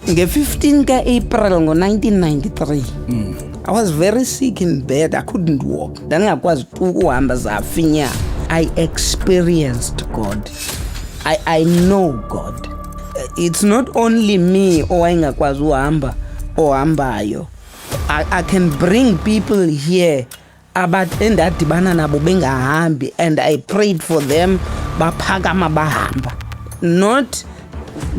nge-15 ka-April ngo-1993 I was very sick in bed. I couldn't walk. Ndangakwazi ukuhamba zafinya. I experienced God. I know God. It's not only me owayengakwazi uhamba ohambayo. I can bring people here endadibana nabo bengahambi, and I prayed for them baphakama bahamba. Not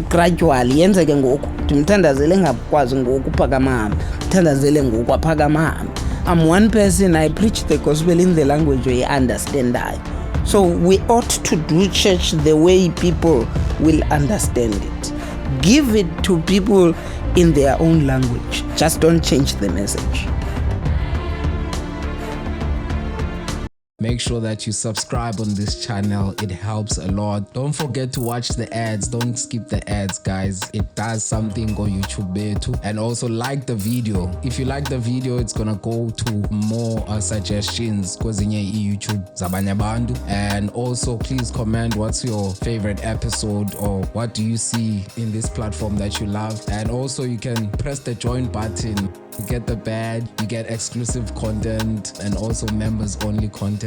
gradually yenzeke ngoku ndimthandazele ngakwazi ngoku uphakama hamba, mthandazele ngoku aphakama hamba. I'm one person, I preach the gospel in the language we understand. So we ought to do church the way people will understand it. Give it to people in their own language. Just don't change the message. Make sure that you subscribe on this channel. It helps a lot. Don't forget to watch the ads. Don't skip the ads, guys. It does something on YouTube too. And also like the video. If you like the video, it's gonna go to more suggestions kwezinye YouTube zabanye abantu. And also please comment what's your favorite episode or what do you see in this platform that you love. And also you can press the join button. You get the badge, you get exclusive content and also members only content.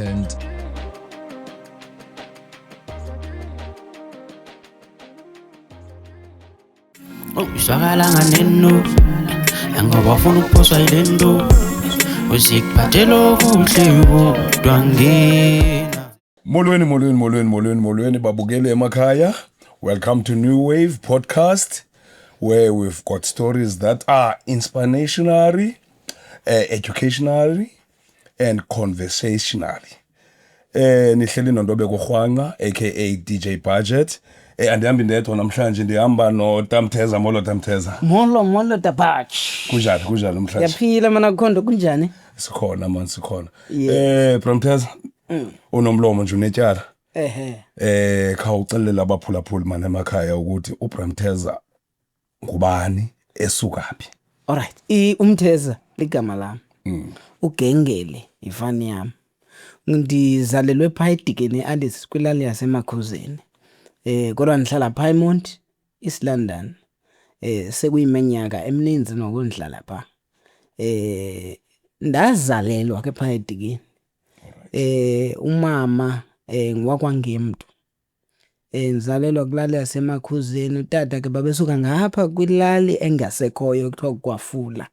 Usakala nganeno ngoba ufuna ukuphoswa ilento usikuphathela okuhle kodwa ngena. Molweni babukele emakhaya. Welcome to New Wave Podcast, where we've got stories that are inspirational, educational, and conversational. Nihleli noNdobeko Khwanga aka DJ Budget. Andihambi ndedwa namhlanje, ndihamba noTamtheza. Molo Tamtheza. Molo Tabach. Kunjani namhlanje? Yaphila mana Khondo, kunjani? Sikhona man, sikhona. Bramtheza. Unomlomo nje unetyala. Khawuxelela abaphulaphuli mana emakhaya ukuthi uBramtheza ngubani, esukaphi? Alright, uMtheza ligama lami. Ugengele ifani yami. Ndizalelwe pha eDikeni Alice kwilali yaseMakhuzeni. Kodwa ndihlala pha eMonti, East London. Sekuyiminyaka emininzi nokundlala pha. Ndazalelwa ke pha eDikeni. Umama ngwakwangemntu. Nzalelwa kulali yaseMakhuzeni. Utata ke babesuka ngapha kwilali engasekhoyo kuthiwa kwaFula.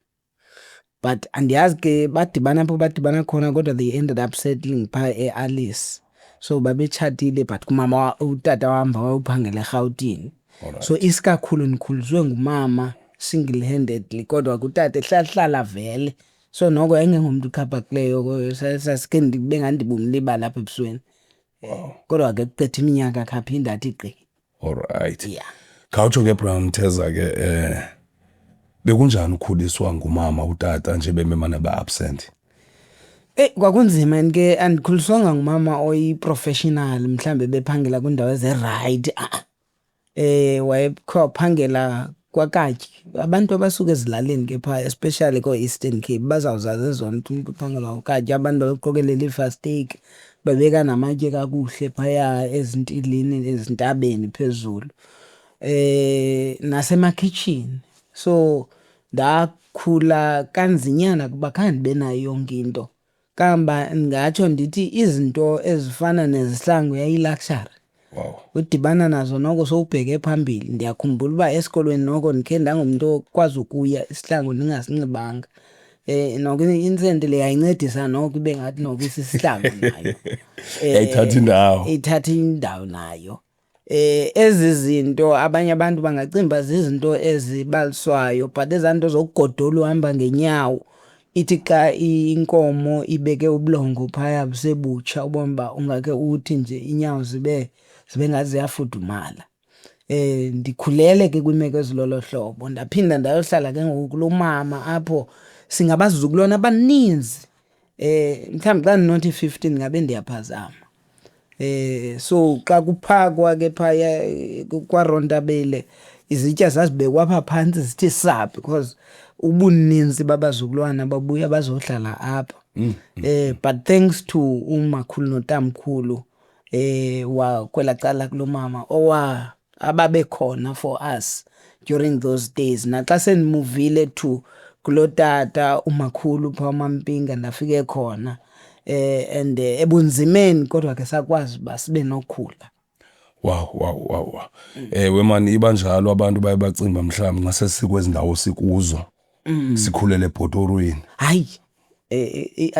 But andiyazi ke badibana khona, kodwa they ended up settling pha eAlice. So babetshatile, but kumama utata wahamba wayophangela eGauteng. So isikakhulu nikhuliswe ngumama single handedly, kodwa kutata ehlala vele. So noko engengomntu ukhaphakileyo, sasike ndibe ngandibumliba lapha ebusweni. Kodwa ke kucetha iminyaka khaphinda athi gqi. Alright. Yeah. Khawutsho ke Bramtheza ke bekunjani ukhuliswa ngumama utata nje bememana ba-absent? Kwakunzima ke, andikhuliswanga ngumama oyi-professional mhlambe bephangela kwindawo eze-right. Wayephangela kwaKatyi. Abantu abasuka ezilalini ke phaa, especially ko-Eastern Cape, bazawuzazi ezonto umuntu uphangela kwaKatyi. Abantu babeqokelela i-first aid, babeka namatye kakuhle phaya ezintilini, ezintabeni phezulu. Nasemakhitshini. So ndakhula kanzinyana kuba khange ndibe nayo yonke into. Kamba ngatsho ndithi izinto ezifana nezihlangu yayi-luxury. Wow. Udibana nazo noko sowubheke phambili. Ndiyakhumbula uba esikolweni noko ndikhe ndangumntu okwazi ukuya isihlangu ndingasinxibanga. Noko insente le yayincedisa noko ibe ngathi noko isisihlangu nayo. Ithatha indawo nayo. Ezi zinto abanye abantu bangacimba zizinto ezibaliswayo, but ezanto zokugodola uhamba ngenyawo. Ithi xa inkomo ibeke ubulongo phaya busebutsha, ubona uba ungake uthi nje inyawo zibe ngathi ziyafudumala. Ndikhulele ke kwimeko ezilolo hlobo. Ndaphinda ndayohlala ke ngoku kulo mama apho singabazukulwana abaninzi. Mhlawumbi xa ndinothi 15 ngabe ndiyaphazama. So xa kuphakwa ke phaya kwaRontabele, izitya zazibekwa apha phantsi zithi sap, because ubuninzi babazukulwana babuya bazohlala apha. But thanks to umakhulu notamkhulu wakwela cala kulo mama ababekhona for us during those days. Naxa sendimuvile to kulotata umakhulu pha uMampinga ndafike khona and ebunzimeni kodwa ke sakwazi basibe nokhula. Wow. Wemani iba njalo abantu baye bacimba mhlawumbe nxa sesikwezi ndawo sikuzo. Sikhulele ebhotorweni. Hayi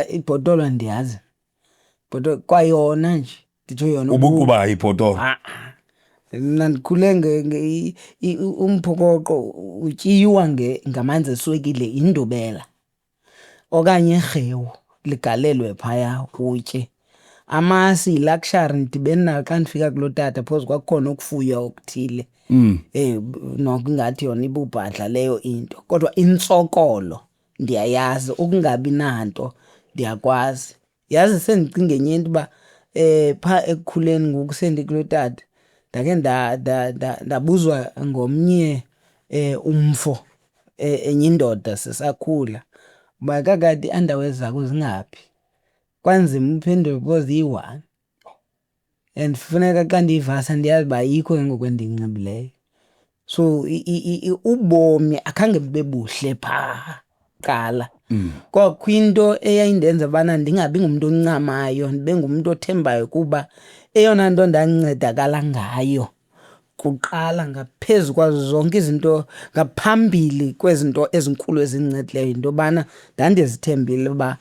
ibhotolo ndiyazi. Bhotolo kwayona nje nditho yona Ubukuba ibhotolo. Mina ndikhule umphokoqo utyiwa ngamanzi eswekile indubela okanye irhewu ligalelwe phaya utye. Amasi luxury ndibeni nayo xa ndifika kulotata phozu kwakukhona ukufuya okuthile. Nokungathi yona ibubhadla leyo into kodwa intsokolo ndiyayazi ukungabi nanto ndiyakwazi. Yazi sendicinga enye into uba pha ekukhuleni ngoku sendikulotata ndake ndabuzwa ngomnye umfo enye indoda sisakhula uba kakade iindawo zakho zingaphi. Kwanzima uphendule because iyi-one and funeka xa ndiyivasa ndiyazi uba ayikho ke ngoku endiyinxibileyo. So ubomi akhange bube buhle phaa kuqala. Kwakho into eyayindenza ubana ndingabi ngumntu oncamayo ndibe ngumntu othembayo kuba eyona nto ndancedakala ngayo kuqala ngaphezu kwazo zonke izinto ngaphambili kwezinto ezinkulu ezindincedileyo into yobana ndandizithembile uba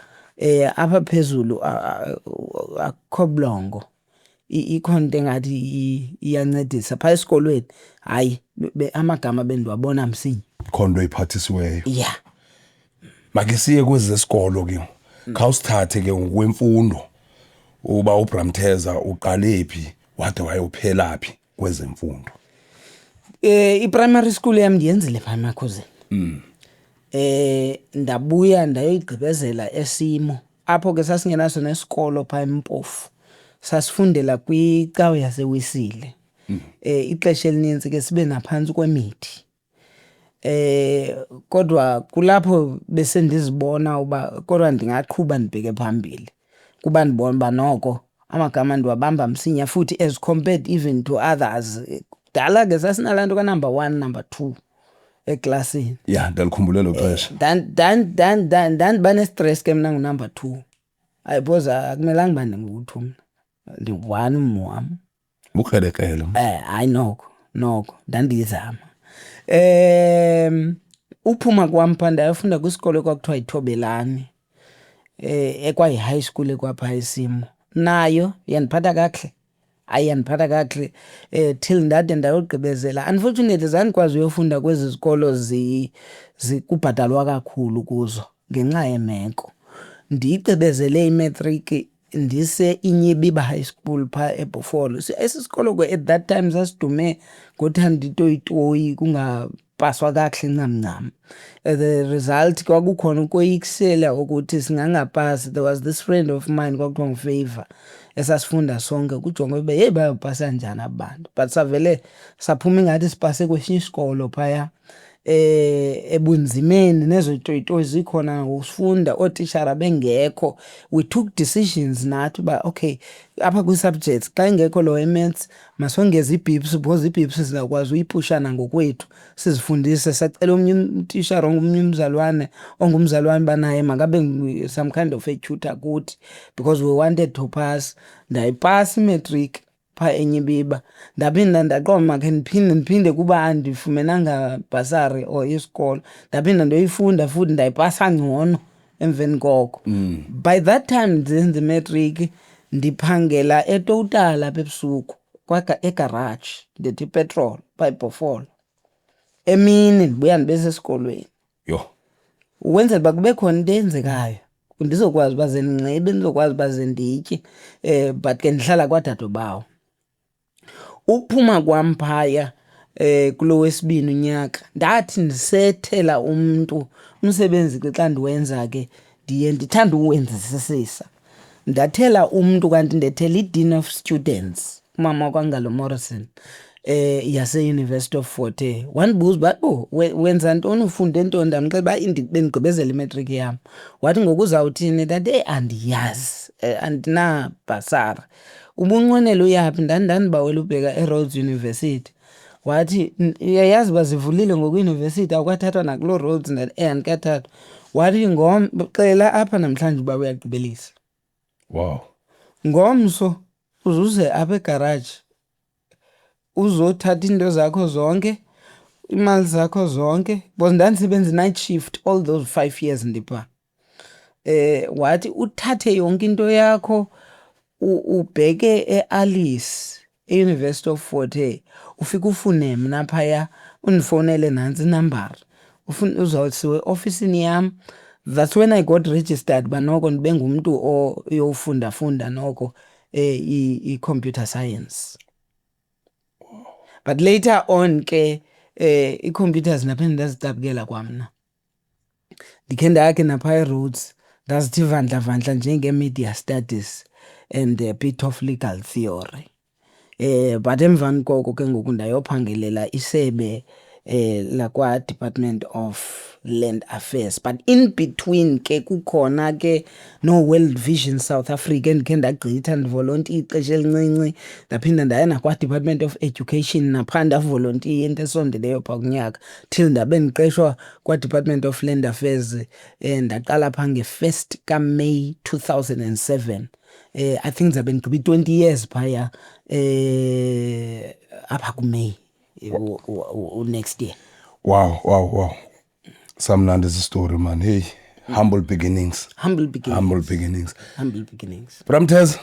apha phezulu akukho bulongo. Ikhona into engathi iyancedisa phaa esikolweni. Hayi amagama bendiwabona msinya. Khona into iphathisiweyo. Yeah. Make siye kwezi zesikolo ke. Khawusithathe ke ngokwemfundo. Uba uBramtheza uqale phi wade wayophela phi kwezemfundo? I-primary school yam ndiyenzile phaa eMakhosini. Ndabuya ndayoyigqibezela eSimo apho ke sasingenaso nesikolo phaa eMpofu. Sasifundela kwicawe yaseWesile. Ixesha elinintsi ke sibe naphantsi kwemithi. Kodwa kulapho bese ndizibona uba kodwa ndingaqhuba ndibheke phambili kuba ndibona uba noko amagama ndiwabamba msinya futhi as compared even to others. Kudala ke sasinalaa nto ka-number 1 number 2 eklasini. Yeah, ndalikhumbula lo xesha. Ndandiba nestress ke mna ngu-number 2. I suppose akumelanga uba ndingu-2 mna. Ndi-1 wam. Bukrelekrele. Hayi noko ndandiyizama. Uphuma kwam phaa ndayofunda kwisikolo ekwakuthiwa yiThobelani. Ekwayi-high school ekwapha eSimo. Nayo yandiphatha kakuhle. Hayi yandiphatha kakuhle till ndade ndayogqibezela. Unfortunately zandikwazi uyofunda kwezi zikolo kubhatalwa kakhulu kuzo ngenxa yemeko. Ndiyigqibezele imatriki ndise-Inyebiba High School phaa eBhofolo. Esi sikolo ke at that time sasidume ngothanda itoyitoyi kungapaswa kakuhle ncam. The result kwakukhona ukoyikisela ukuthi singangapasi. There was this friend of mine kwakuthiwa nguFavor esasifunda sonke kujongwe ube yeyi bayopasa njani abantu. But savele saphuma ingathi sipase kwesinye isikolo phaya ebunzimeni nezo toyitoyi zikhona usifunda ootishara bengekho. We took decisions nathi uba okay apha kwi-subjects xa ingekho lo maths masongeze ii-bips because ii-bips sizakwazi uyipushana ngokwethu sizifundise. Sacela omnye utishara ongumzalwane banaye makabe some kind of a tutor kuthi because we wanted to pass. Ndayipasa imatriki phaa eNyebiba ndaphinda ndaqoma makhe ndiphinde kuba andifumenanga basari or isikolo ndaphinda ndoyifunda futhi ndayipasa ngcono emveni koko. By that time ndenza imatriki ndiphangela eTotal apha ebusuku egarage ndithi ipetrol phaa eBhofolo. Emini ndibuya ndibe sesikolweni. Yho. Ukwenzela uba kube khona into eyenzekayo ndizokwazi uba ze ndinxibe ndizokwazi uba ze nditye but ke ndihlala kwadadobawo. Uphuma kwam phaya kulo wesibini unyaka ndathi ndisethela umsebenzi ke xa ndiwenza ke ndiye ndithanda uwenzisisa. Ndathela kanti ndethela i-Dean of Students umama kwaNgalo Morrison yase-University of Fort Hare. Wandibuza uba wenza ntoni ufunde ntoni ndamxelela uba bendigqibezela imatriki yam. Wathi ngoku uzawuthini ndathi andiyazi andinabhasari. Ubunqwenela uyaphi ndandibawela ubheka eRhodes University. wathi uyayazi bazivulile ngokuyunivesithi awukathathwa nakulo roads andikathathwa wathi xela apha namhlanje uba uyagqibelisa Wow. ngomso uzuze apha egarage uzothatha into zakho zonke imali zakho zonke because ndandisebenza night shift all those 5 years ndipha wathi uthathe yonke into yakho ubheke eAlice eUniversity of Fort Hare ufike ufune mina phaya unifonele nansi number uzawusiwe officeini yami. That's when I got registered banoko ndibe ngumuntu oyofunda noko i-computer science. But later on ke i-computers naphinda ndazicapukela kwamna. Ndikhe ndakhe naphaya roads ndazithi vandla njenge-media studies and a bit of legal theory. But emvani koko ke ngoku ndayophangelela isebe lakwa Department of Land Affairs. But in between ke kukhona ke no World Vision South Africa endikhe ndagqitha ndivolontiya ixesha elincinci ndaphinda ndaya nakwa Department of Education napha ndavolontiya into esondeleyo phaa kunyaka till ndabe ndiqeshwa kwa Department of Land Affairs ndaqala phaa nge-1st kaMay 2007. I think zabe ndigqiba 20 years phaya apha kuMay next year. Wow. Samnandi is a story, man. Hey, humble beginnings. Humble beginnings. Bramteza.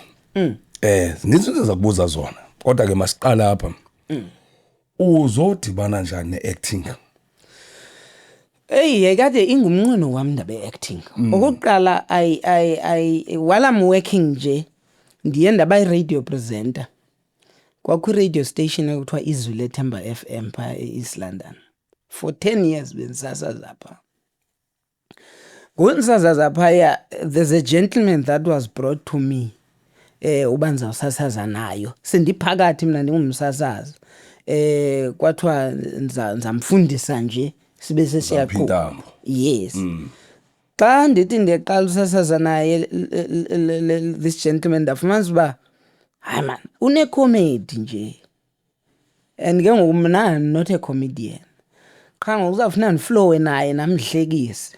Nizinto zakubuza zona. Kodwa ke masiqala apha. Uzodibana njani ne-acting? Kade ingumnqweno wami ndaba acting. Okokuqala while I'm working nje ndiye ndaba i-radio presenter. Kwakho radio station ekuthiwa Izwi Lethemba FM pha e-East London. For 10 years bendisasaza pha. Ngondisasaza phaya there's a gentleman that was brought to me uba ndizawusasaza nayo. Sendiphakathi mina ndingumsasazi. Kwathiwa ndizamfundisa nje sibe sesiyaqhuba. Yes. Xa ndithi ndiqala usasaza naye this gentleman ndafumanisa uba hayi man une-comedy nje and ke ngoku mna not a comedian qha ngoku uzawufuna ndiflowe naye namhlekise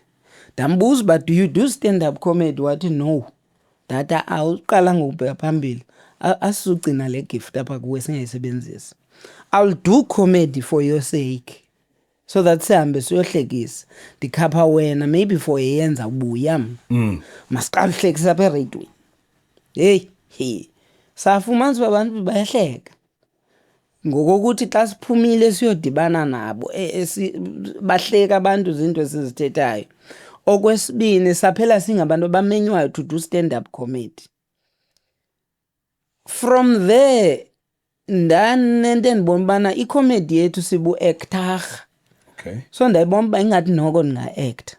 ndambuza uba do you do stand-up comedy wathi no data awuqala ngokubheka phambili asizugcina le gift apha kuwe singayisebenzisi. I'll do comedy for your sake so that sihambe siyohlekisa ndikhapha wena maybe for eyenza ubuya masiqala uhlekisa apha eradweni. Hey safumanisa uba abantu bayahleka ngokokuthi xa siphumile siyodibana nabo bahleka abantu zinto esizithethayo. Okwesibini saphela singabantu abamenywayo to do stand-up comedy. From there ndanento endibona ubana icomedy yethu sibu-actor. Okay. So ndayibona uba ingathi noko ndinga-act.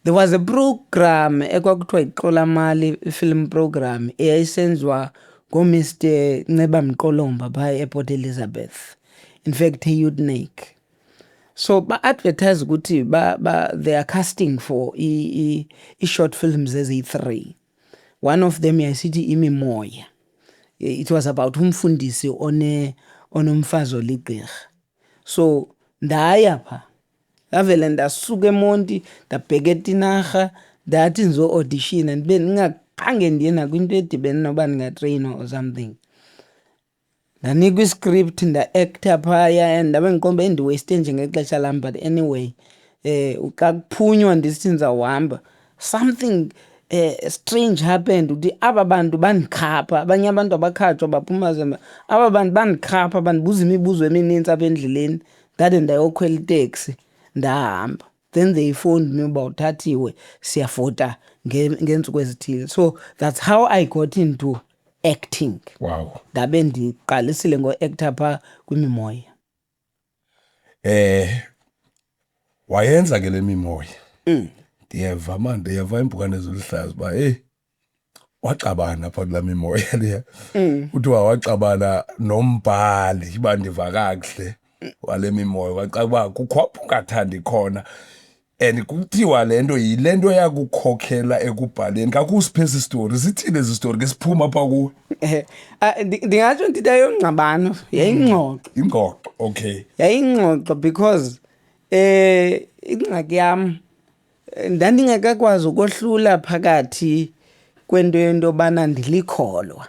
There was a program ekwakuthiwa iXolamali film program eyayisenziwa ngoMr Nceba Mqolomba phaa ePort Elizabeth. In fact eUDNAIC. So ba-advertise ukuthi they are casting for i-short films eziyi-3. One of them yayisithi Imimoya. It was about umfundisi onomfazi oligqirha. So ndaya phaa avele ndasuka eMonti ndabheka eTinarha ndathi ndizo-audition ndibe ndingaqange ndiye nakwinto edibene noba ndingatreyinwa or something. Ndanikwa iscript nda-acta phaya and ndabe ndiqomba endiwaste njengexesha lam but anyway xa kuphunywa ndisithi ndizawuhamba something strange happened ukuthi aba bantu bandikhapha abanye abantu abakhatshwa baphuma zemba aba bantu bandikhapha bandibuza imibuzo eminintsi apha endleleni ndade ndayokhwela iteksi ndahamba. Then they phoned me uba uthathiwe siyafota ngeentsuku ezithile. So that's how I got into acting. Wow. Ndabe ndiqalisile ngo-actor phaa kwimimoya. Wayenza ke le mimoya. Ndiyeva impukane zoluhlaza uba waxabana apha kulaa mimoya leya. Kuthiwa waxabana nombhali uba ndiva kakuhle wale mimoya. Waxa uba kukho apho ungathandi khona and kuthiwa lento yilento yakukhokhela ekubhaleni kakusiphethe istory sithini ezi story ke siphuma pha kuwe ndingatsho ndithi ayongqabano yayingxoxo ingxoxo okay yayingxoxo because ingxaki yam ndandingekakwazi ukohlula phakathi kwento yobana ndilikholwa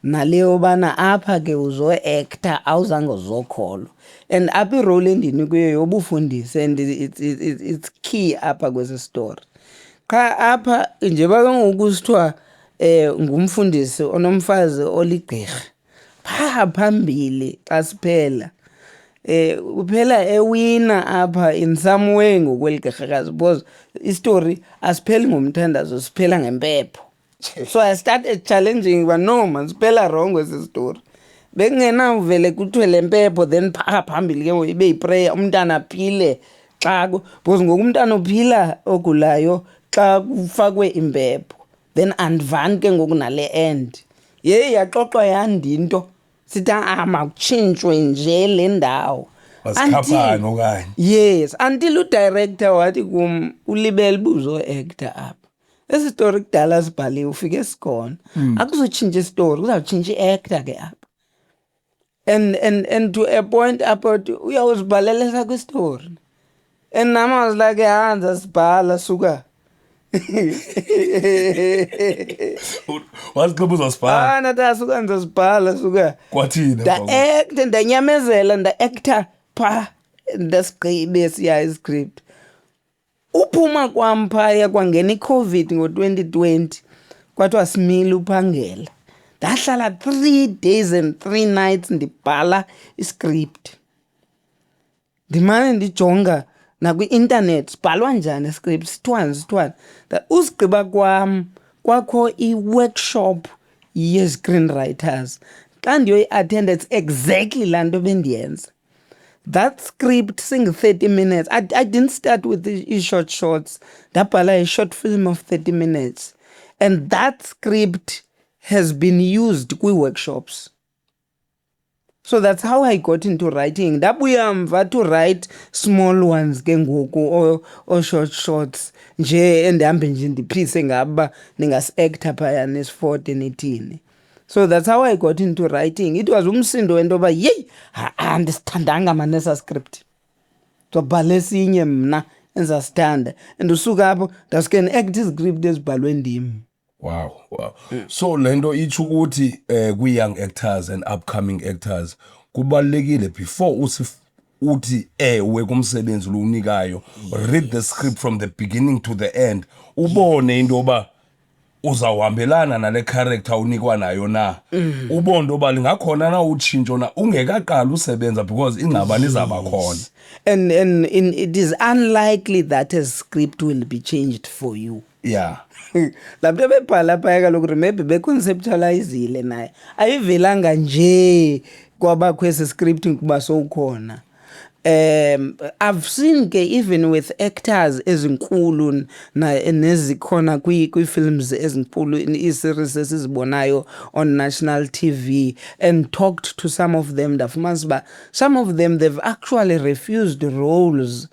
naleyo bana apha ke uzo-actor awuzange uzokholwa and apha irole endinikuyo yobufundisi and it's key apha kwesi story qha apha njengoba kengoku sithiwa ngumfundisi onomfazi oligqirha phaa phambili xa siphela uphela ewina apha in some way ngokweligqirhakazi because istory asipheli ngomthandazo siphela ngempepho so I started challenging but no man siphela wrong wesi story bekungenavele kuthiwe le mpepho then phaa phambili ke ngoku ibe yiprayer umntana aphile xa because ngoku umntana uphila ogulayo xa kufakwe impepho then andivani ke ngoku nale end yaxoxwa yandinto sithi makutshintshwe nje le ndawo masikhaphane okanye yes until udirector wathi kum ulibele buzo-actor apha esi story kudala sibhaliwe ufike sikhona akuzotshintsha istory kuzawutshintsha i-actor ke apha and to a point apho uyawuzibhalelesa kwistory and nam I was like hanza sibhala suka wasigqiba uzosibhala natasuka ndizosibhala suka kwathini nda-acta ndanyamezela nda-acta phaa ndasigqibe siya iscript uphuma kwam phaya kwangena i-COVID ngo-2020 kwathiwa simile uphangela ndahlala 3 days and 3 nights ndibhala iscript ndimane ndijonga nakwi-internet sibhalwa njani iscript sithwani usigqiba kwam kwakho i-workshop ye-screenwriters xa ndiyoyi-attenda it's exactly laa nto bendiyenza that script singu-30 minutes I didn't start with the short shorts ndabhala a short film of 30 minutes and that script has been used kwi-workshops so that's how I got into writing ndabuya mva to write small ones ke ngoku or short shorts nje endihambe nje ndiphise ngaba ndingasi-actor phaya nesifort nethini so that's how I got into writing it was umsindo wento yoba yeyi andisithandanga manesa script ndizobhala esinye mna endizasithanda and usuka apho ndasuke ndi-act iscript ezibhalwe ndim wow so lento itsho ukuthi kwi-young actors and upcoming actors kubalulekile before uthi ewe kumsebenzi lo unikayo read the script from the beginning to the end ubone into yoba uzawuhambelana nale character unikwa nayo na ubone into yoba lingakhona na utshintsho na ungekaqala usebenza because ingxabano izaba khona and it is unlikely that a script will be changed for you yeah laa nto bebhala phaya kaloku maybe beconceptualizile naye ayivelanga nje kwabakho esi script kuba sowukhona I've seen ke even with actors ezinkulu nezikhona kwi-films ezinkulu ii-series esizibonayo on national TV and talked to some of them ndafumanisa uba some of them they've actually refused roles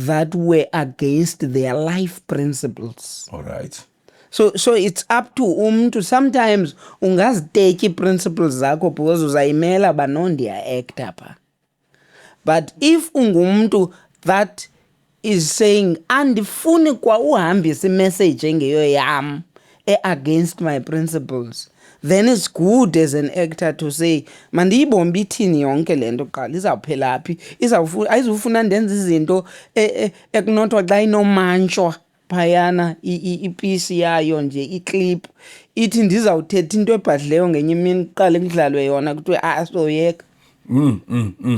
that were against their life principles all right so it's up to umntu sometimes ungaziteki ii-principles zakho because uzayimela banondiya-acta pha but if ungumntu that is saying andifuni kwa uhambisa imessage engeyo yam against my principles then it's good as an actor to say mandiyibombe ithini yonke le nto qala izawuphela phi ayizufuna ndenza izinto ekunothwa xa inomantshwa phayana ipisi yayo nje iclip ithi ndizawuthetha into ebhadlileyo ngenye imini kuqale kudlalwe yona kuthiwe soyeka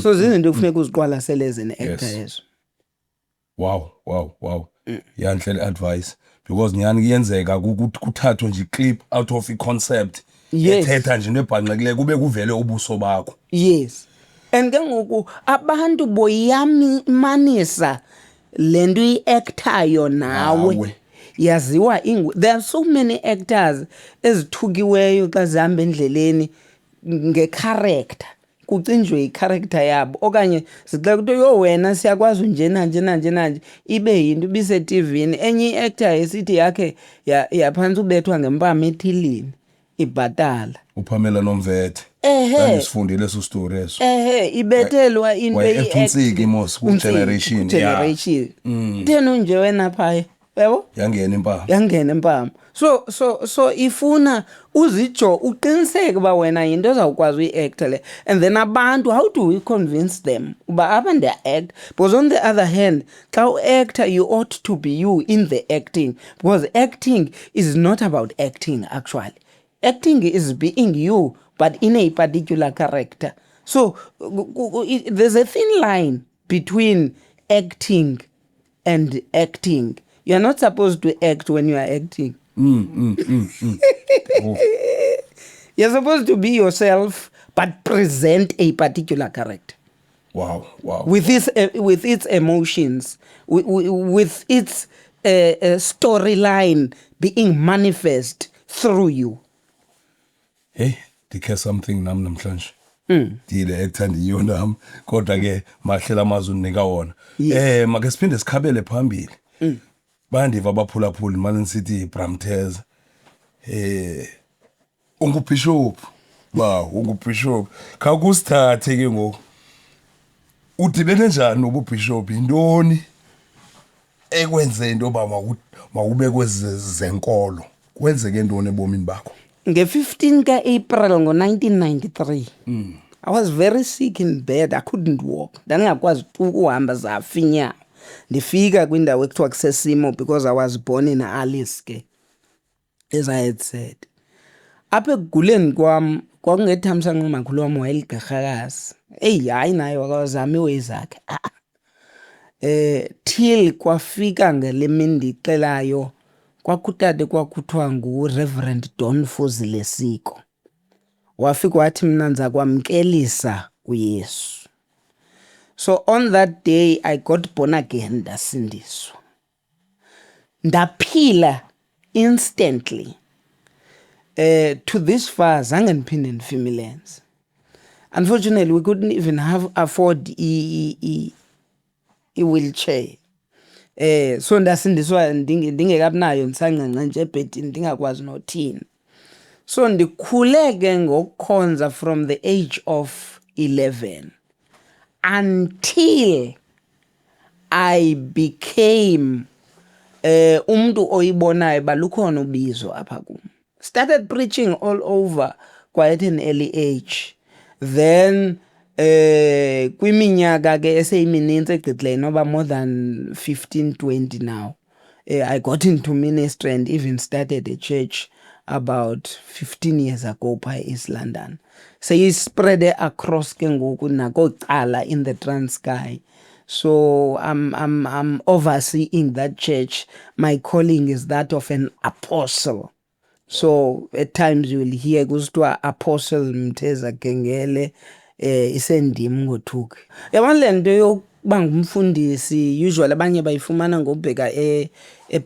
so zizinto ekufuneka uziqwalasele as an actor yezo wow yanhle le advice because nyani kuyenzeka kuthathwe nje clip out of i-concept ethetha nje nebhanqekileyo kube kuvele ubuso bakho yes and ke ngoku abantu boyamanisa le nto i-actayo nawe yaziwa there are so many actors ezithukiweyo xa zihamba endleleni ngecharacter kucinjwe i-character yabo okanye zixela ukuthi yo wena siyakwazi njena njena njena nje ibe yinto ibisetivini enye i-actor esithi yakhe yaphansi ubethwa ngempama ethilini ibhatala uPamela Nomvethe sifundile leso story eso ibethelwa into eyi-acting mos ku-generation then unje wena phaya yabo yangena impama so ifuna uzijo uqiniseke uba wena yinto ezawukwazi uyi-acta le and then abantu how do we convince them uba abantu act because on the other hand xa u-actor you ought to be you in the acting because acting is not about acting actually acting is being you but in a particular character so there's a thin line between acting and acting. You're not supposed to act when you are acting. You're supposed to be yourself, but present a particular character. Wow. With its emotions, with its storyline being manifest through you. Hey, dikhe something namhlanje. Dile ekuthandiyo nami kodwa ke mahlela amazwi unika wona. Make siphinde sikhabele phambili. Bandiva abaphulaphuli manje sithi Bramtez ungubishop ungubishop kakusithathe ke ngoku udibene njani nobubishop intoni ekwenze into ba mawube kwezenkolo kwenzeke intoni ebomini bakho nge-15 ka-April ngo-1993 I was very sick in bed. I couldn't walk. Ndangakwazi ukuhamba zafinya. Ndifika kwindawo ekuthiwa kusesimo because I was born in Alice ke. As I had said. Apha ekuguleni kwam kwakungethamsanqa makhulu wam wayeligqirhakazi. Hayi naye wakazama iways zakhe. Till kwafika ngale mini ndixelayo kwakutade kwakuthiwa nguReverend Don Fuzilesiko. Wafika wathi mina nza kwamkelisa uYesu. So on that day I got born again ndasindiswa. Ndaphila instantly. To this far zange ndiphinde ndifimilenze. Unfortunately we couldn't even afford a wheelchair. So ndasindiswa ndingekabinayo ndisancanca nje ebhedini ndingakwazi nothina. So ndikhule ke ngokukhonza from the age of 11 until I became umuntu oyibonayo balukhona ubizo apha kum. Started preaching all over quite an early age. Then kwiminyaka ke eseyiminintsi egqithileyo noba more than 15 20 now. I got into ministry and even started a church about 15 years ago by East London. So he spread across ke ngoku nakocala in the Transkei. So I'm overseeing that church. My calling is that of an apostle. So at times you will hear kusithiwa Apostle Mtheza Gengele isendim ngothuke. Yabona le nto yokuba ngumfundisi usually abanye bayifumana ngobheka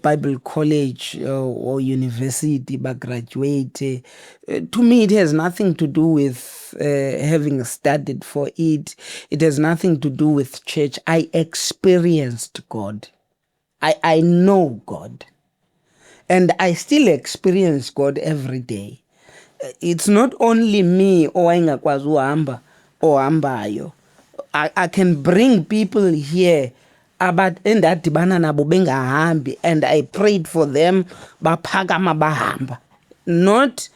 Bible college or university bagraduate. To me it has nothing to do with having studied for it. It has nothing to do with church. I experienced God. I know God. And I still experience God every day. It's not only me owayengakwazi uhamba ohambayo. I can bring people here endadibana nabo bengahambi and I prayed for them baphakama bahamba. Not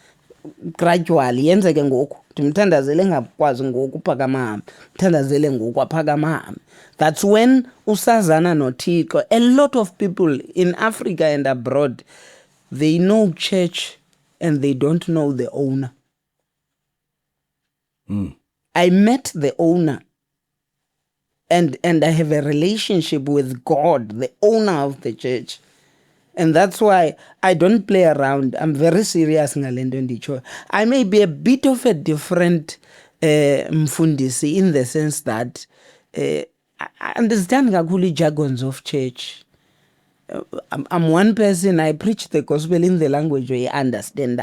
gradually yenzeke ngoku ndimthandazele ngakwazi ngoku uphakama hamba mthandazele ngoku aphakama hamba. That's when usazana noThixo. A lot of people in Africa and abroad, they know church and they don't know the owner. I met the owner and I have a relationship with God, the owner of the church. And that's why I don't play around. I'm very serious. I may be a bit of a different mfundisi in the sense that I understand kakhulu jargons of church. I'm one person, I preach the gospel in the language where I understand.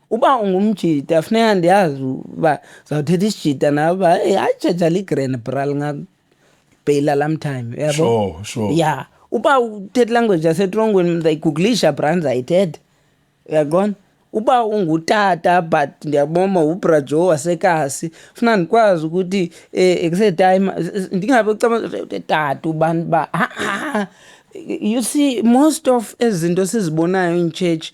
uba ungumjida funeka ndiyazi uba zawuthetha isijida naba hayi church ali-grand bral ngakubheyila lam time yabo Sure. yeah uba uthetha language yasetrongweni ndayiguglisha brand ayithetha uyaqona uba ungutata but ndiyaboma ubrajo wasekasi funa ndikwazi ukuthi kusetime ndingabe tata ubani ba you see most of ezinto sizibonayo in church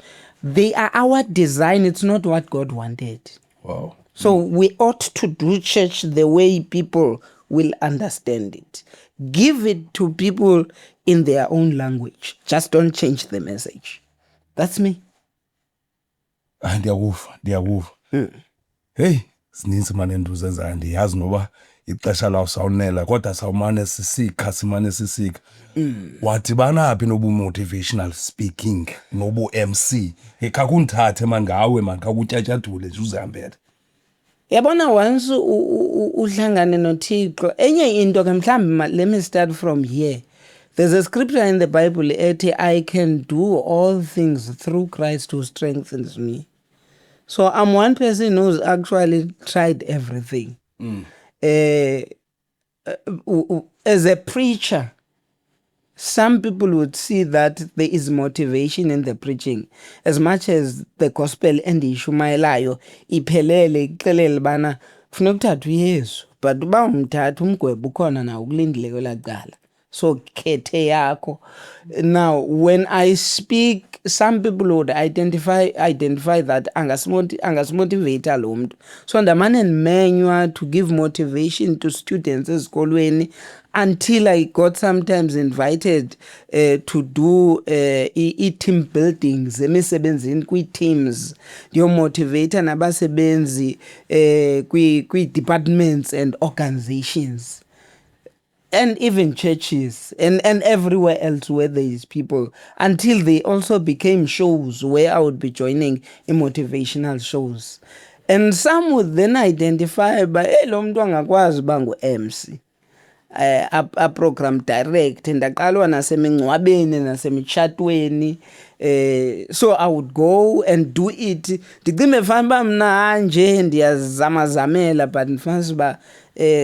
they are our design, it's not what God wanted. Wow. So we ought to do church the way people will understand it. Give it to people in their own language. Just don't change the message. That's me. Ndiyakuva. Hey, sininzi manje nduze ezayo ndiyazi noba ixesha lawo sawunela kodwa sawumane sisika. Wadibana phi nobu motivational speaking nobu MC? Kakundithathe man ngawe man kakutyatyadule nje uzihambele. Yabona once uhlangane noThixo enye into ke mhlambi let me start from here. There's a scripture in the Bible ethi I can do all things through Christ who strengthens me. So I'm one person who's actually tried everything. As a preacher, some people would see that there is motivation in the preaching as much as the gospel endiyishumayelayo iphelele ixelele bana kufuneka uthathe uYesu but uba umthatha umgwebo ukhona nawo ukulindile kwelacala so khethe yakho. Now when I speak some people would identify that angasimotivate lo muntu so ndamane ndimenywa to give motivation to students ezikolweni until I got sometimes invited to do team buildings emisebenzini kwi-teams ndiyomotivate nabasebenzi kwi-departments and organizations and even churches and everywhere else where there is people until they also became shows where I would be joining in motivational shows. And some would then identify by lo muntu angakwazi uba ngu-MC. A program direct ndaqalwa nasemingcwabeni nasemitshatweni so I would go and do it ndicime fana uba mna nje ndiyazamazamela but ndifanisa uba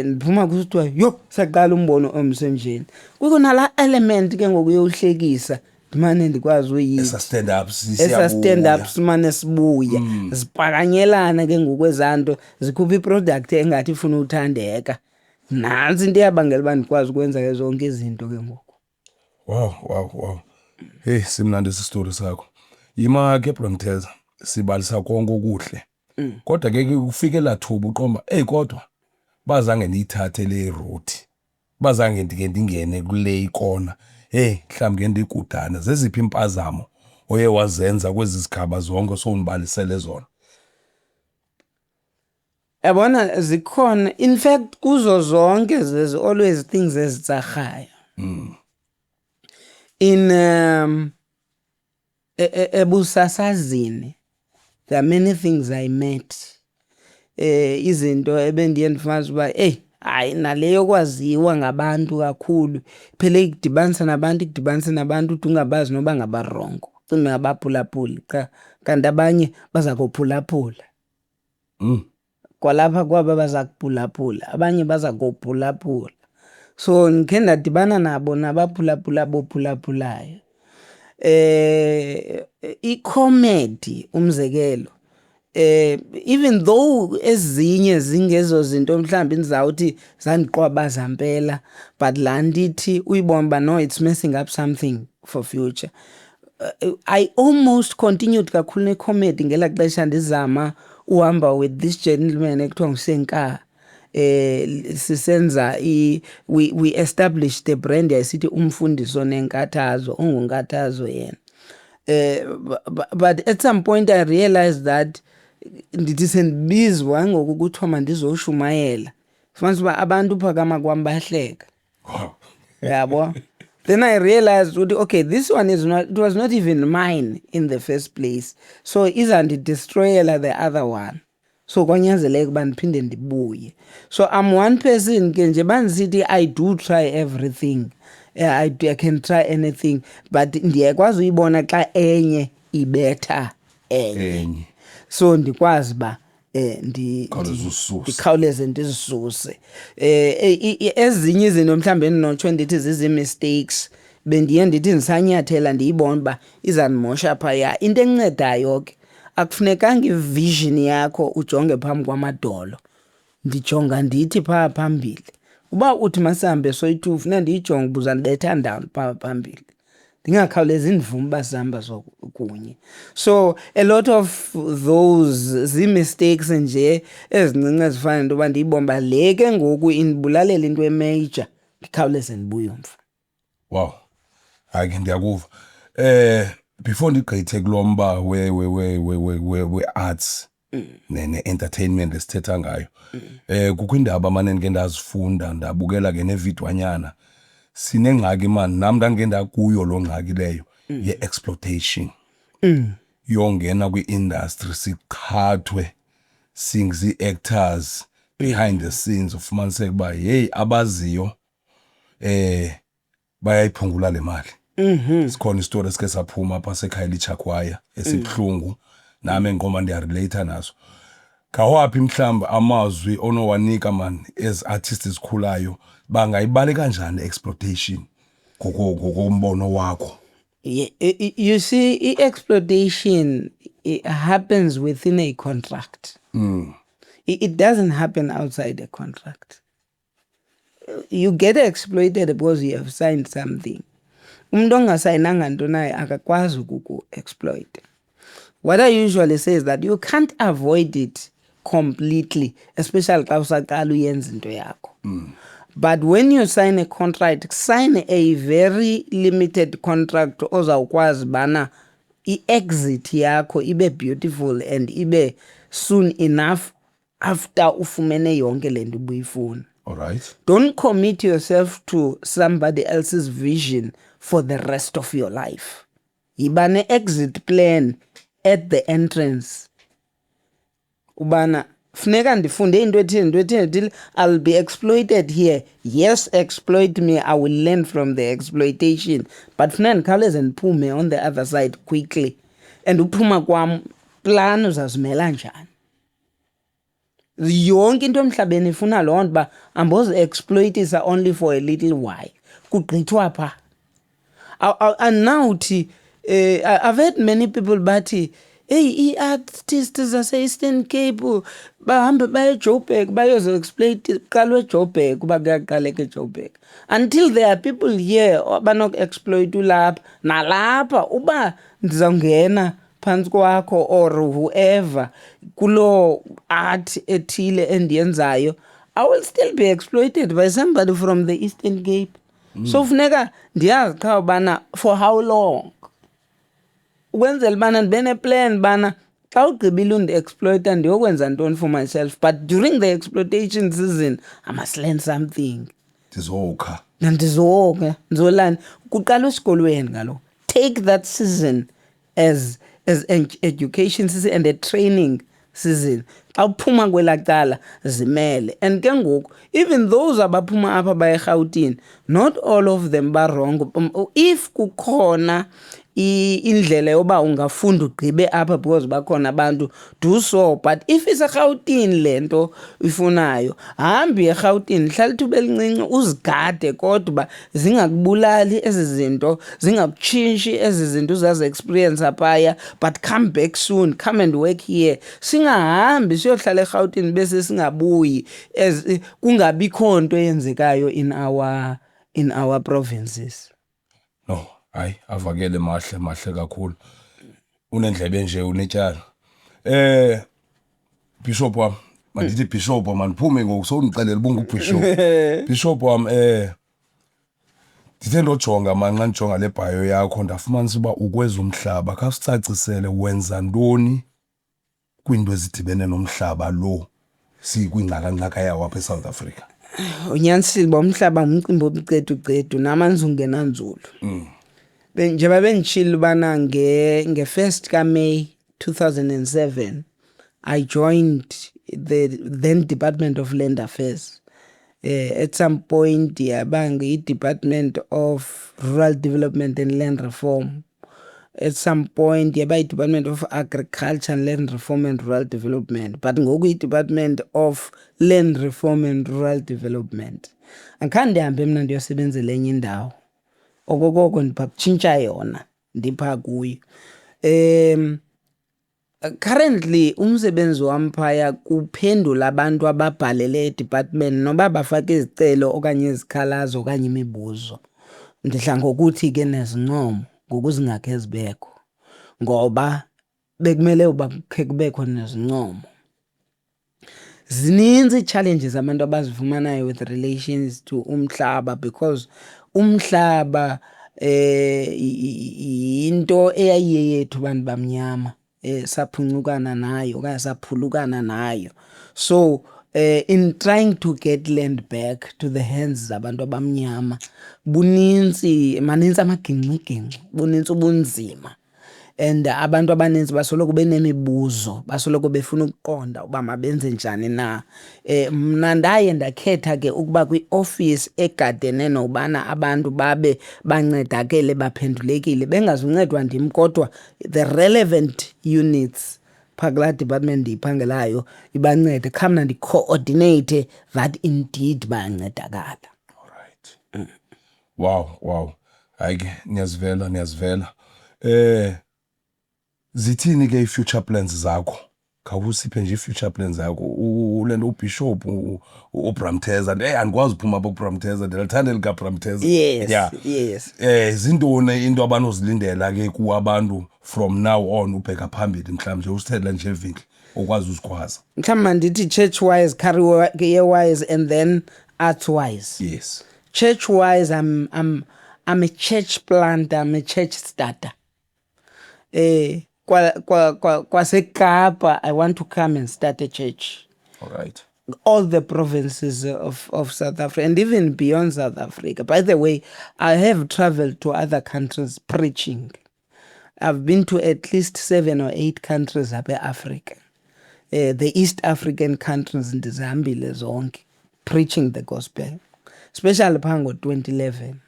ndiphuma kusithiwa yo saqala umbono omsenjeni kukho nala element ke ngokuyohlekisa ndimane ndikwazi uyitha esa stand up simane sibuya sipakanyelana ke ngokwezanto zikhupha iproduct engathi ifuna uthandeka nansi into yabangela uba ndikwazi ukwenza ke zonke izinto ke ngoku. Wow. Hey, simnandi isistory sakho. Yima ke bro Mtheza, sibalisa konke okuhle. Kodwa ke kufike la thuba uqomba, kodwa bazange niyithathe le route. Bazange ndingene kule ikona. Mhlawumbe ngendikudana. Zeziphi impazamo oye wazenza kwezi zigaba zonke sonibalisele zona? Yabona zikhona in fact kuzo zonke there's always things ezitsarhaya. In ebusasazini there are many things I met izinto ebendiye ndifanele uba hayi naleyo kwaziwa ngabantu kakhulu phela ikudibanisa nabantu uthi ungabazi noba ngabarongo cime ngabaphulaphuli kanti abanye baza kophulaphula kwalapha kwaba baza kuphulaphula abanye baza kophulaphula so ngikhe ndadibana nabo nabaphulaphula bophulaphulayo i-comedy umzekelo even though ezinye zingezo zinto mhlawumbe ndizawuthi zandiqwabaza mpela but laa ndithi uyibona uba no it's messing up something for future. I almost continued kakhulu ne-comedy ngelaa xesha ndizama uhamba with this gentleman ekuthiwa nguSenka sisenza we established the brand yayisithi umfundiso nenkathazo ungunkathazo yena but at some point I realized that ndithi sendibizwa ngoku kuthiwa mandizoshumayela fumanisa uba abantu phakama kwam bahleka yabo. Then I realized okay this one it was not even mine in the first place so izandidestroyela the other one so kwanyanzeleka uba ndiphinde ndibuye so I'm one person ke nje bandisithi I do try everything. I can try anything but ndiyakwazi uyibona xa enye ibetha enye. so ndikwazi ba Khawuleza ususe. ndikhawuleze ndizisuse. Ezinye izinto mhlawumbe endinotsho ndithi zizi-mistakes bendiye ndithi ndisanyathela ndiyibona uba izandimosha phaya. Into encedayo ke akufunekanga ivision yakho ujonge phambi kwamadolo, ndijonga ndithi phaa phambili. Uba uthi masihambe soyi-2 funeka ndiyijonge uba uzandibetha ndawoni phaa phambili, ndingakhawulezi ndivume uba sihamba kunye. So a lot of those zii-mistakes nje ezincinci ezifana nento yoba ndiyibone uba le ke ngoku indibulalela into emajor, ndikhawuleze ndibuye umva. Wow. Hayi ke ndiyakuva. Before ndigqithe kulomba we-arts ne-entertainment esithetha ngayo, kukho indaba mane ndike ndazifunda ndabukela ke nevidwanyana. Sinengxaki mani, nam ndangike ndakuyo loo ngxaki leyo ye-exploitation. Yongena kwi-industry siqhathwe singzi-actors behind the scenes, ufumaniseke uba yeyi abaziyo bayayiphungula le mali. Sikhona isitori esike saphuma apha sekhayeli Chakwaya esibuhlungu, nami engqoma ndiyarelate naso. Ngawaphi mhlawumbe amazwi onowanika man as artists esikhulayo bangayibale kanjani exploitation ngokombono wakho? You see, exploitation, it happens within a contract. It doesn't happen outside a contract. You get exploited because you have signed something. Umuntu ongasayinanga nto naye akakwazi ukuku-exploit. What I usually say is that you can't avoid it completely, especially xa usaqala uyenza into yakho. But when you sign a contract, sign a very limited contract ozawukwazi bana i-exit yakho ibe beautiful and ibe soon enough after ufumene yonke le nto ubuyifuna. All right. Don't commit yourself to somebody else's vision for the rest of your life. Yiba ne-exit plan at the entrance. Ubana funeka ndifunde into ethile, I'll be exploited here. Yes, exploit me, I will learn from the exploitation. But funeka ndikhawuleze ndiphume on the other side quickly. And uphuma kwam plan uzazimela njani. Yonke into emhlabeni ifuna loo nto uba ambozi-exploitisa only for a little while. Kugqithwa pha. And now I've heard many people bathi, hey, i-artists zase-Eastern Cape bahambe baye eJoburg bayoze-exploit qalwe eJoburg uba kuyaqaleka eJoburg. Until there are people here abanoku-exploit ulapha nalapha. Uba ndizawungena phantsi kwakho or whoever kuloo art ethile endiyenzayo, I will still be exploited by somebody from the Eastern Cape. So funeka ndiyazi qha ubana for how long, ukwenzela ubana ndibe neplan bana xa ugqibile undi-exploita ndiyokwenza ntoni for myself. But during the exploitation season, I must learn something. Ndizokha. Ndizokha ndizolani kuqala esikolweni kaloku. Take that season as an education season and a training season. Xa uphuma kwelaa cala zimele. And ke ngoku even those abaphuma apha baye eRhawutini, not all of them ba wrong. If kukhona indlela yoba ungafunda ugqibe apha because bakhona abantu, do so. But if iseRhawutini le nto ifunayo, hambi eRhawutini, hlala ithuba elincinci uzigade kodwa uba zingakubulali ezi zinto, zingakutshintshi ezi zinto uzazi-experience phaya, but come back soon, come and work here. Singahambi siyohlala eRhawutini bese singabuyi kungabikho nto eyenzekayo in our provinces. No, hayi avakele mahle kakhulu. Unendlebe nje unetyala. Bishop wam, mandithi Bishop mandiphume ngoku sowundixelela ubungubishop. Bishop wam ndithe ndojonga manxa ndijonga le bio yakho ndafumanisa uba ukweza umhlaba. Khawusicacisele wenza ntoni kwiinto ezidibene nomhlaba lo sikwingxaka yawo apha eSouth Africa? Unyanisile uba umhlaba ngumcimbi obucedu namanzi ungena nzulu. Njengoba benditshilo ubana nge-1st kaMeyi 2007 I joined the then Department of Land Affairs. At some point yaba ngeyi-Department of Rural Development and Land Reform. at some point yaba Department of Agriculture and Land Reform and Rural Development, but ngoku Department of Land Reform and Rural Development. Angikhange ndihambe mna ndiyosebenzela enye indawo okokoko ndiphakutshintsha yona ndipha kuyo. Currently umsebenzi wami phaya kuphendula abantu ababhalele edepartment noba bafake izicelo okanye izikhalazo okanye imibuzo. Ndidla ngokuthi ke nezincomo ngokuzingakhe zibekho ngoba bekumele uba khe kubekho nezincomo. Zininzi challenges abantu abazifumanayo with relations to umhlaba, because umhlaba into eyayiyethu bantu bamnyama saphuncukana nayo okanye saphulukana nayo. So in trying to get land back to the hands zabantu abamnyama manintsi amagingxigingxi, bunintsi ubunzima, and abantu abaninzi basoloko benemibuzo, basoloko befuna ukuqonda uba mabenze njani na. Mna ndaye ndakhetha ke ukuba kwi-office egadene nobana abantu babe bancedakele baphendulekile, bengazuncedwa ndim kodwa the relevant units phaa kulaa department ndiyiphangelayo ibancede, khamna ndi-coordinate that indeed bayancedakala. Alright. Wow. Hayi ke niyazivela. Zithini ke i-future plans zakho? Khawusiphe nje i-future plans zakho. Ulento uBishop uBramtheza. Andikwazi uphuma apha kuBramtheza. Ndiyalithanda likaBramtheza. Yes, yeah. Yes. Zintoni into abanozilindela ke kuabantu from now on ubheka phambili mhlawumbe usithela nje evikli okwazi uzikhwaza? Mhlawumbe mandithi church wise, career wise, and then arts wise. Yes. Church wise, I'm a church planter, I'm a church starter. Kwasekapa, I want to come and start a church. All right. All the provinces of South Africa and even beyond South Africa. By the way, I have traveled to other countries preaching. I've been to at least 7 or 8 countries up in Africa. The East African countries in Zambia zonke, preaching the gospel, especially pango 2011.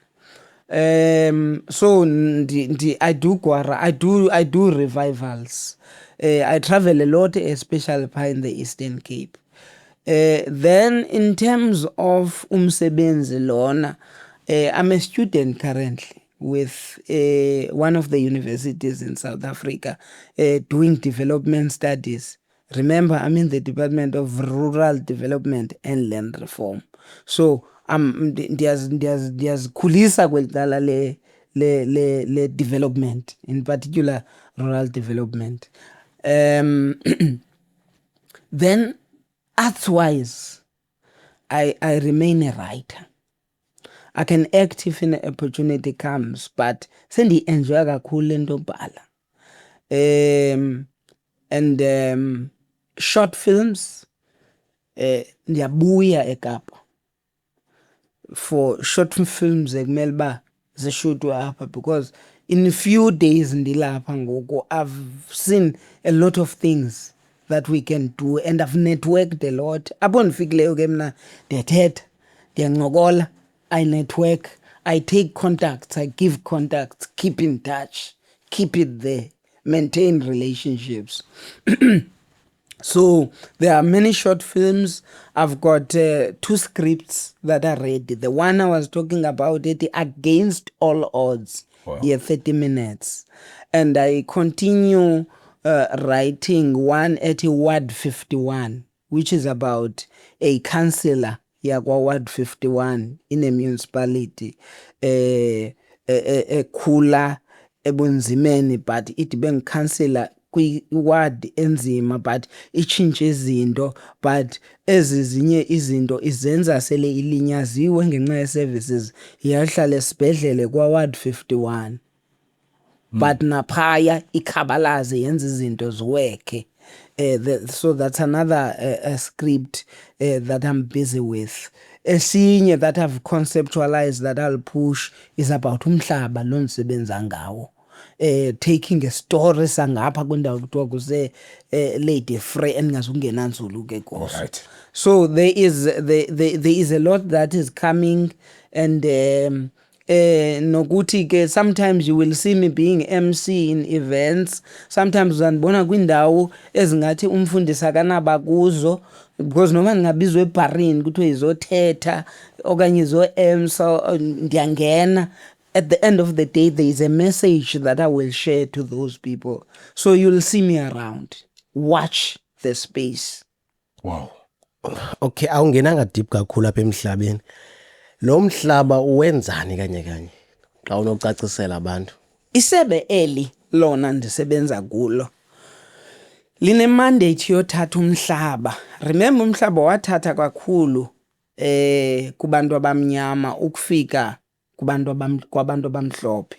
So I do gwara, I do revivals. I travel a lot, especially in the Eastern Cape. Then in terms of umsebenzi lona, I'm a student currently with one of the universities in South Africa, doing development studies. Remember, I'm in the Department of Rural Development and Land Reform. So ndiyazikhulisa kwelidala le development, in particular rural development. Then arts-wise, I remain a writer. I can act if an opportunity comes, but sendi-enjoy kakhulu into yobhala. And short films, ndiyabuya eKapa for short films ekumele ba zishutwe apha, because in a few days ndilapha ngoku I've seen a lot of things that we can do, and I've networked a lot. Apho ndifikileyo ke mna ndiyathetha, ndiyancokola, I network, I take contacts, I give contacts, keep in touch, keep it there, maintain relationships. So there are many short films. I've got 2 scripts that are ready. The one I was talking about, it Against All Odds. Wow. 30 minutes. And I continue writing one at Ward 51, which is about a councillor Ward 51 in a municipality. Khula ebunzimeni, but it being councillor kwi-ward enzima, but itshintshe izinto, but ezinye izinto izenza sele ilinyaziwe ngenxa ye-services, iyahlala esibhedlele kwa-Ward 51. But naphaya ikhabalaze yenza izinto ziweke. So that's another script that I'm busy with. Esinye that I've conceptualized that I'll push is about umhlaba lo ndisebenza ngawo. Taking a story sangapha kwindawo kuthiwa kuse Lady Frey endingazungena nzulu ke kuso. Right. So there is a lot that is coming, and nokuthi ke sometimes you will see me being MC in events, sometimes uzandibona kwindawo ezingathi umfundisi akanaba kuzo, because noma ngingabizwa ebharini kuthiwe izothetha okanye izo-EMSA ndiyangena. At the end of the day, there is a message that I will share to those people. So you'll see me around. Watch the space. Wow. Okay, awungenanga deep kakhulu apha emhlabeni. Lo mhlaba uwenzani kanye xa unocacisela abantu? Isebe eli lona ndisebenza kulo line mandate yothatha umhlaba. Remember umhlaba wathatha kakhulu kubantu abamnyama ukufika kwabantu abamhlophe.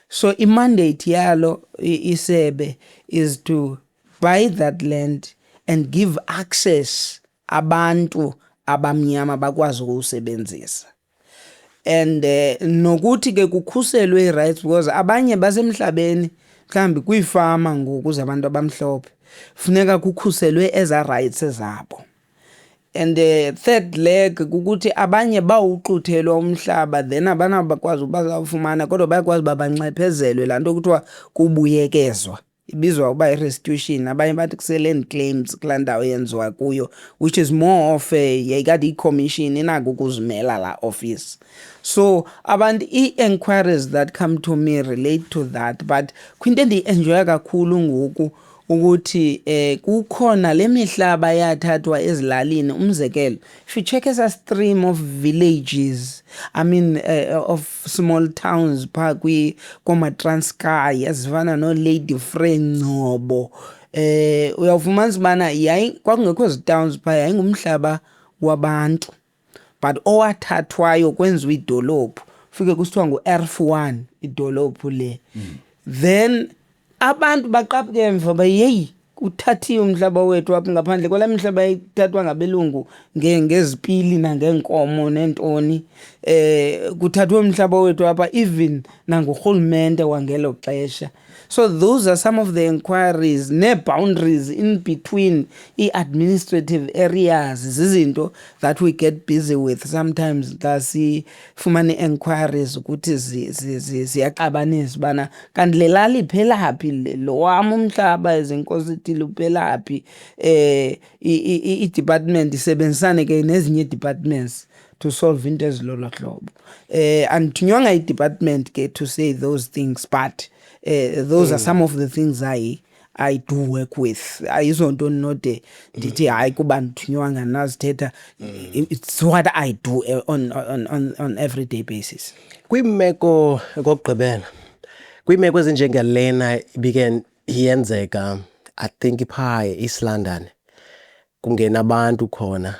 So imandate yalo isebe is to buy that land and give access abantu abamnyama bakwazi ukusebenzisa. And nokuthi ke kukhuselwe i-rights, because abanye basemhlabeni mhlambi kwiifama ngoku zabantu abamhlophe funeka kukhuselwe eza rights zabo. And the third leg kukuthi abanye bawuxuthelwa umhlaba then abana bakwazi bazawufumana kodwa bayakwazi babanxephezelwe laa nto kuthiwa kubuyekezwa, ibizwa uba i-restitution. Abanye bathi kuse-land claims kulaa ndawo yenziwa kuyo, which is more of yayikade i-commission inako ukuzimela laa office. So abantu i-enquiries that come to me relate to that, but kwinto endiyi-enjoya kakhulu ngoku ukuthi kukhona le mihlaba yathathwa ezilalini. Umzekelo, if you check as a stream of villages, I mean of small towns phaa koomaTranskei ezifana no-Lady Ngcobo, uyawufumanisa ubana kwakungekho zitowns phaa, yayingumhlaba wabantu, but owathathwayo kwenziwa idolophu. Fike kusithiwa ngu-Erf1 idolophu le. Then abantu baqaphike emva ba yeyi kuthathiwe umhlaba wethu apha ngaphandle kwala mihlaba ithathwa ngabelungu ngezipili nangeenkomo nentoni. Kuthathwe umhlaba wethu apha even nangurhulumente wangelo xesha. So those are some of the inquiries ne-boundaries in between i-administrative areas, zizinto that we get busy with sometimes xa sifumane inquiries ukuthi ziyaxabanisa ubana kanti le lali iphela phi, lo wam umhlaba ezenkosi ithile uphela phi. I-department isebenzisane ke nezinye departments to solve into ezilolo hlobo. Andithinywanga i-department ke to say those things, but those are some of the things I do work with. Ayizonto node ndithi hayi kuba ndithinywanga nazithetha. It's what I do on everyday basis. Kwimeko kokugqibela, kwimeko ezinjengalena ibike yenzeka, I think phaa East London kungena abantu khona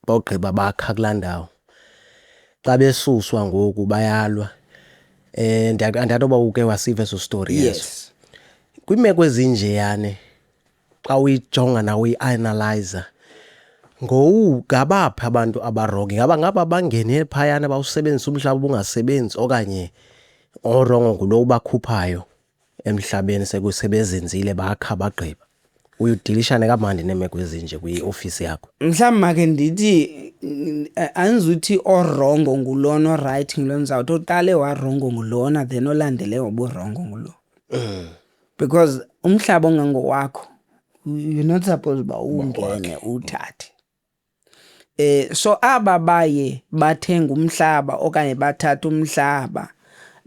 bawugqiba bakha kulaa ndawo. Xa besuswa ngoku bayalwa. Andanoba uke wasiva eso story yeso. Yes. Kwimeko ezinjeyane xa uyijonga nawe uyi-analyzer, ngabaphi abantu abarongo? Ngaba bangene phayana bawusebenzisa umhlaba bungasebenzi, okanye orongo ngulo ubakhuphayo emhlabeni sekusebenzenzile bakha bagqiba? Uyudilishane kamandi neemeko ezinje kwi-ofisi yakho? Mhlawumbi make ndithi andizuthi orongo ngulona oright ngulona, ndizawuthi oqale warongo ngulona then olandele waburongo ngulo. Because umhlaba ongangowakho you're not supposed uba ungene uthathe. So aba baye bathenga umhlaba okanye bathatha umhlaba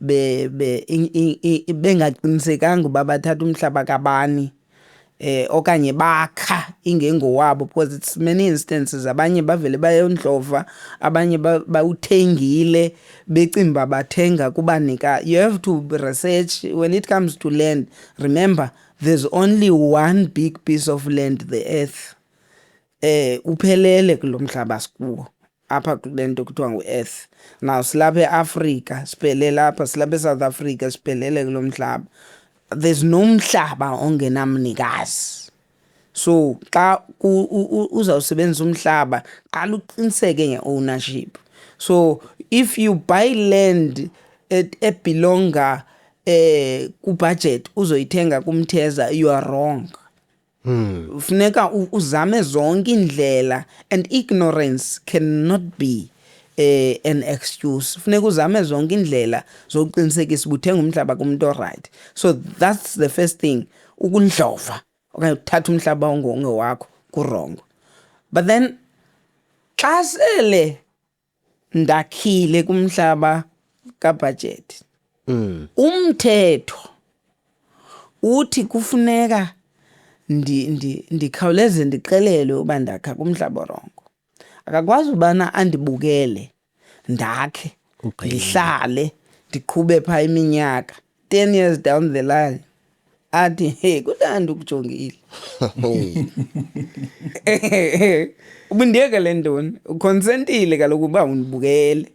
bengaqinisekanga uba bathatha umhlaba kabani, okanye bakha ingengowabo, because it's many instances abanye bavele bayondlova, abanye bawuthengile becimba bathenga kubanika. You have to research when it comes to land. Remember, there's only one big piece of land, the earth. Uphelele kulo mhlaba sikuwo apha kule nto kuthiwa ngu-earth. Now silapha eAfrika siphelele apha, silapha eSouth Africa siphelele kulo mhlaba. There's no mhlaba ongenamnikazi. So xa uzawusebenzisa umhlaba qala uqiniseke nge-ownership. So if you buy land ebelonga kubudget uzoyithenga kumtheza, you are wrong. Funeka uzame zonke indlela, and ignorance cannot be an excuse. Funeka uzame zonke indlela zokuqinisekisa ubuthenga umhlaba kumuntu oright. So that's the first thing. Ukundlova okanye uthatha umhlaba ongowakho kurongo. But then xa sele ndakhile kumhlaba kabudget. Umthetho uthi kufuneka ndikhawuleze ndixelelwe uba ndakha kumhlaba orongo. Akakwazi ubana andibukele ndakhe ndihlale ndiqhube pha iminyaka 10 years down the line athi hey kudandi ukujongile ubundiyeke le ntoni uconsentile kaloku uba undibukele.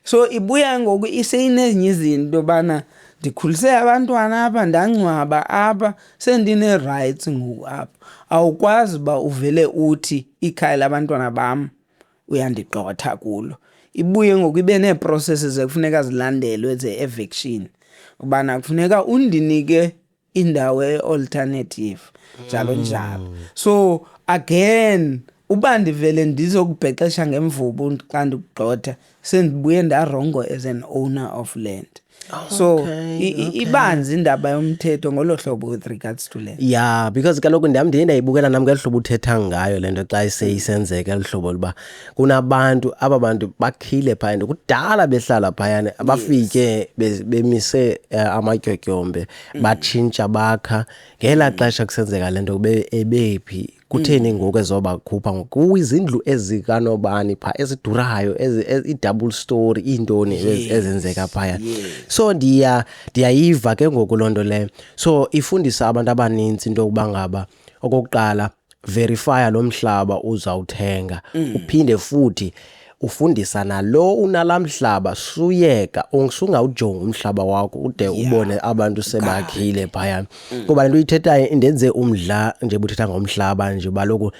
So ibuya ngoku iseyinezinye izinto bana ndikhulise abantwana apha ndangcwaba apha sendine-rights ngoku apha. Awukwazi uba uvele uthi ikhaya labantwana bam uyandigxotha kulo. Ibuye ngoku ibe nee-processes ekufuneka zilandelwe ze-eviction ubana kufuneka undinike indawo e-alternative njalo njalo. So again uba ndivele ndizokubhexesha ngemvubu xa ndikugxotha sendibuye ndarongo as an owner of land. So ibanzi indaba yomthetho ngolo hlobo with regards to land. Yeah, because kaloku ndiye ndayibukela nami ngeli hlobo uthetha ngayo lento xa isenzeka eli hlobo liba kunabantu aba bantu bakhile phayana kudala behlala phayana abafike bemise amatyotyombe batshintsha bakha ngela xesha kusenzeka lento ebephi kutheni ngoku ezobakhupha ngoku izindlu ezikanobani pha ezidurayo i-double story intoni ezenzeka phaya. So ndiyayiva ke ngoku lonto le. So ifundisa abantu abaninzi into yokuba ngaba okokuqala verify lo mhlaba uzawuthenga uphinde futhi ufundisa nalo unalamhlaba suyeka ungawujonga umhlaba wakho ude ubone abantu sebakhile phaya kuba lento ithethayo indenze umdla nje buthetha ngomhlaba nje baloku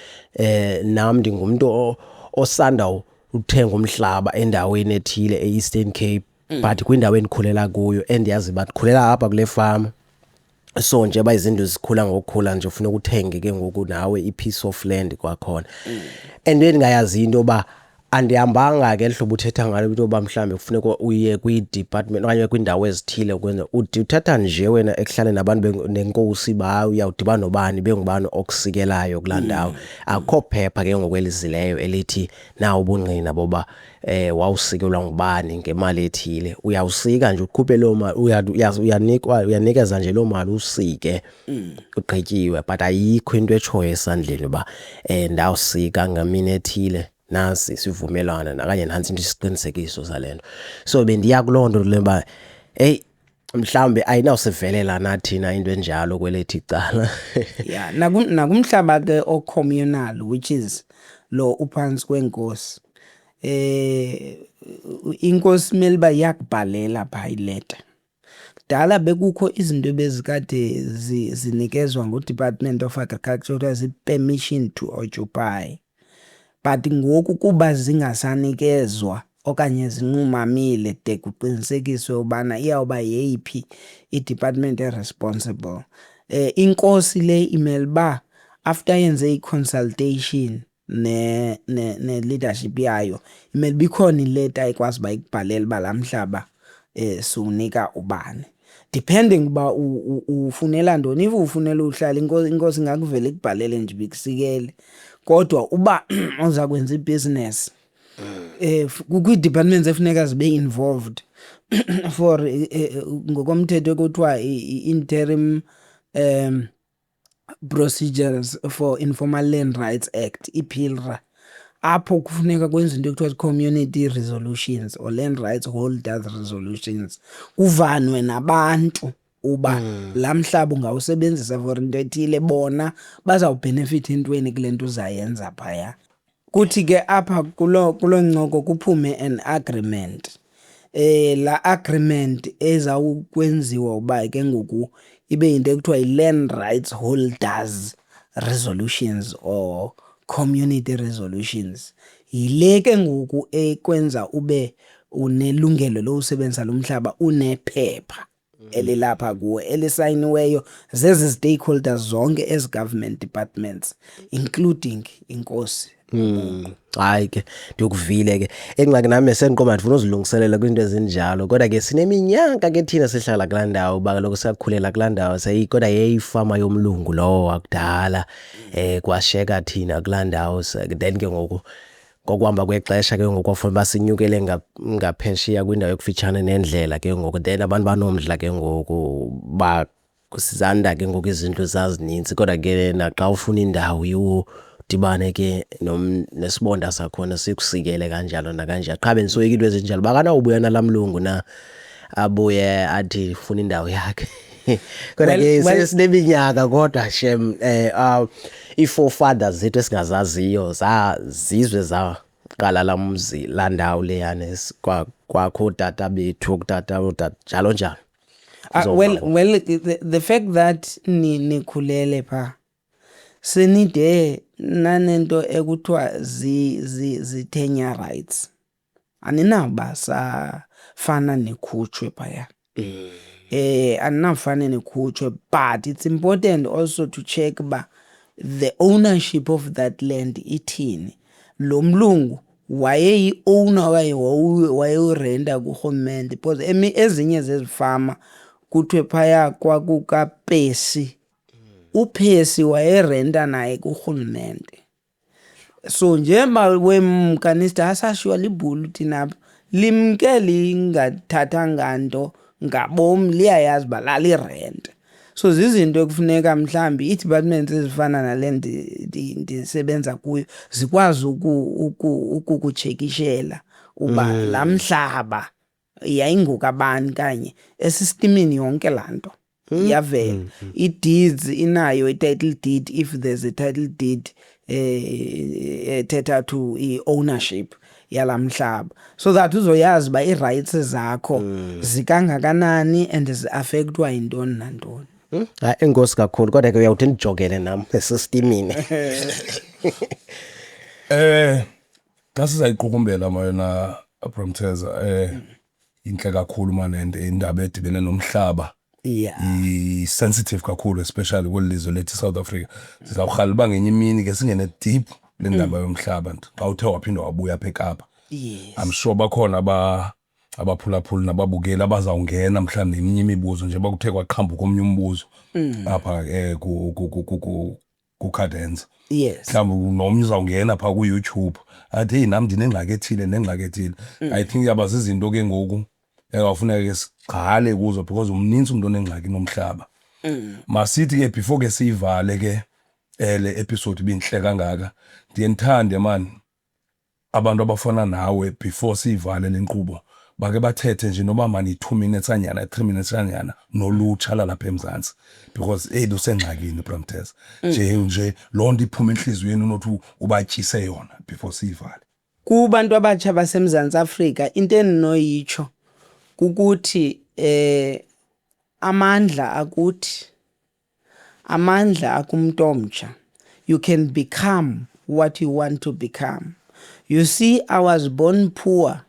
nami ndingumuntu osanda uthenga umhlaba endaweni ethile eEastern Cape but kwindawo endikhulela kuyo endiyazi batikhulela apha kule farm. So nje bayizinto zikhula ngokukhula nje ufuna ukuthenge ke ngoku nawe ipiece of land kwakhona. And ndingayazi into ba andihambanga ke hlobo uthetha ngalo into ba mhlambe kufuneka uye kwi-department okanye kwindawo ezithile ukwenza uthatha nje wena ekuhlale nabantu nenkosi ba uyawudibana nobani bengubani okusikelayo kulandawo akho phepha ke ngokwelizileyo elithi na ubungqina boba wawusikelwa ngubani ngemali ethile uyawusika nje ukhuphe lo mali uyanikeza nje lo mali usike ugqityiwe but ayikho into etshoyo esandleni ba ndawusika ngamini ethile nasi sivumelana nakanye nansi into isiqinisekiso salento. So bendiya kulonto lemba hey mhlambe ayinawusivelela nathina into enjalo kwelethi icala. Yeah, nakumhlaba ke o communal which is lo uphansi kwenkosi. Inkosi meliba yakubhalela pha ileta. Dala bekukho izinto bezikade zinikezwa ngo-Department of Agriculture as permission to occupy. But ngoku kuba zingasanikezwa okanye zinqumamile de kuqinisekiswe ubana iyawuba yeyiphi i-department responsible. Inkosi le email ba after yenze i-consultation ne leadership yayo email bikhona ileta ikwazi ba ikubhalela ba lamhlaba sunika ubani. Depending ba ufunela ntoni, if ufunela uhlala inkosi ngakuvela ikubhalele nje bikusikele. Kodwa uba uza kwenza ibusiness kwi-departments efuneka zibe involved for ngokomthetho kuthiwa interim procedures for Informal Land Rights Act iPILRA apho kufuneka kwenza into ekuthiwa community resolutions or land rights holders resolutions kuvanwe nabantu uba lamhlaba ungawusebenzisa for into ethile bona bazawubenefit entweni kule nto uzayenza phaya. Kuthi ke apha kulo ncoko kuphume an agreement. La agreement ezawukwenziwa uba ke ngoku ibe into ekuthiwa i-land rights holders resolutions or community resolutions. Yile ke ngoku ekwenza ube unelungelo lo usebenzisa lo mhlaba unephepha elilapha kuwe elisayiniweyo zezi stakeholders zonke as government departments including inkosi Hayi ke ndikuvile ke engxaki nami senqoma ndifuna uzilungiselela kwinto ezinjalo kodwa ke sineminyaka ke thina sihlala kulaa ndawo ba kaloku siyakhulela kulaa ndawo kodwa yeyifama yomlungu lowo wakudala kwasheka thina kulaa ndawo then ke ngoku ngokuhamba kwexesha ke ngoku kwafanele basinyukele ngaphesheya kwindawo ekufitshane nendlela ke ngoku then abantu banomdla ke ngoku kusizanda ke ngoku izinto zazininzi kodwa ke naxa ufuna indawo yiwo dibane ke nesibonda sakhona sikusikele kanjalo nakanjalo qha bendisoyika into ezinjalo bakanawubuya nalamlungu na abuye athi ufuna indawo yakhe kodwa ke sesineminyaka kodwa shem i-forefathers zethu esingazaziyo zizwe zaqala lamzi landawo leyana kwakho tata bethu kutata njalo njalo. Well, the fact that nikhulele pha senide nanento ekuthiwa zi-tenure rights aninaba safana nekhutshwe phaya aninafana nekhutshwe but it's important also to check ba the ownership of that land ithini lo mlungu wayeyi-owner wayewurenda kurhulumente because ezinye zezifama kuthiwe phaya kwakukapesi uPesi wayerenta naye kurhulumente so njengoba wemkanista asashiwa libhulu thina limke lingathathanga nto ngabom liyayazi uba lalirente so zizinto ekufuneka mhlawumbi ii-departments ezifana nale ndisebenza kuyo zikwazi ukukutshekishela uba laa mhlaba yayingokabani kanye esistemini yonke laa nto iyavela i-deeds inayo i-title deed if there's a title deed ethetha to i-ownership yala mhlaba so that uzoyazi uba ii-rights zakho zikangakanani and zi-affectwa yintoni nantoni. Hayi enkosi kakhulu kodwa ke uyawuthi ndijogele nam esistemini. Xa sizayiqukumbela mayona Bromtheza inhle kakhulu man and indaba edibene nomhlaba i-sensitive kakhulu especially kweli lizwe lethu South Africa sizawurhala uba ngenye imini ke singene deep le ndaba yomhlaba xa uthe waphinda wabuya apha eKapa. I'm sure bakhona abaphulaphuli nababukeli abazawungena mhlawumbi eminye imibuzo nje bakuthe kwaqhambuka komnye umbuzo apha kuCadenza mhlawumbi nomnye uzawungena phaa ku-YouTube athi hey nami ndinengxaki ethile I think yaba zizinto ke ngoku ekufuneka ke sigqale kuzo because umninzi umuntu onengxaki nomhlaba. Masithi ke before ke siyivale ke le episode ibinhle kangaka ndiye ndithande man abantu abafana nawe before siyivale lenkqubo bake bathethe nje noba mani 2 minutes anyana 3 minutes anyana nolutsha lapha eMzantsi because lusengxakini Bromtheza nje lonto iphuma enhliziyweni unothi ubatyise yona before siyivale. Kubantu abatsha baseMzantsi Afrika into endinoyitsho kukuthi amandla akuthi amandla akumntu omtsha. You can become what you want to become. You see, I was born poor.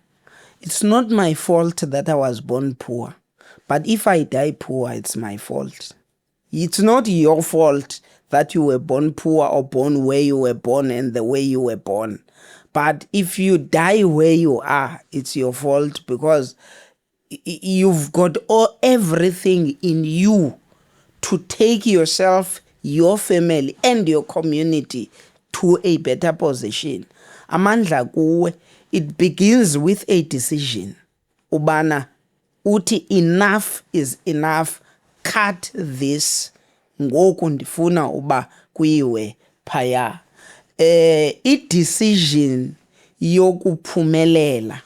It's not my fault that I was born poor. But if I die poor, it's my fault. It's not your fault that you were born poor or born where you were born and the way you were born. But if you die where you are, it's your fault because you've got everything in you to take yourself, your family, and your community to a better position. Amandla kuwe, it begins with a decision. Ubana, uti enough is enough. Cut this. Ngoku ndifuna uba kuyiwe phaya. I-decision yokuphumelela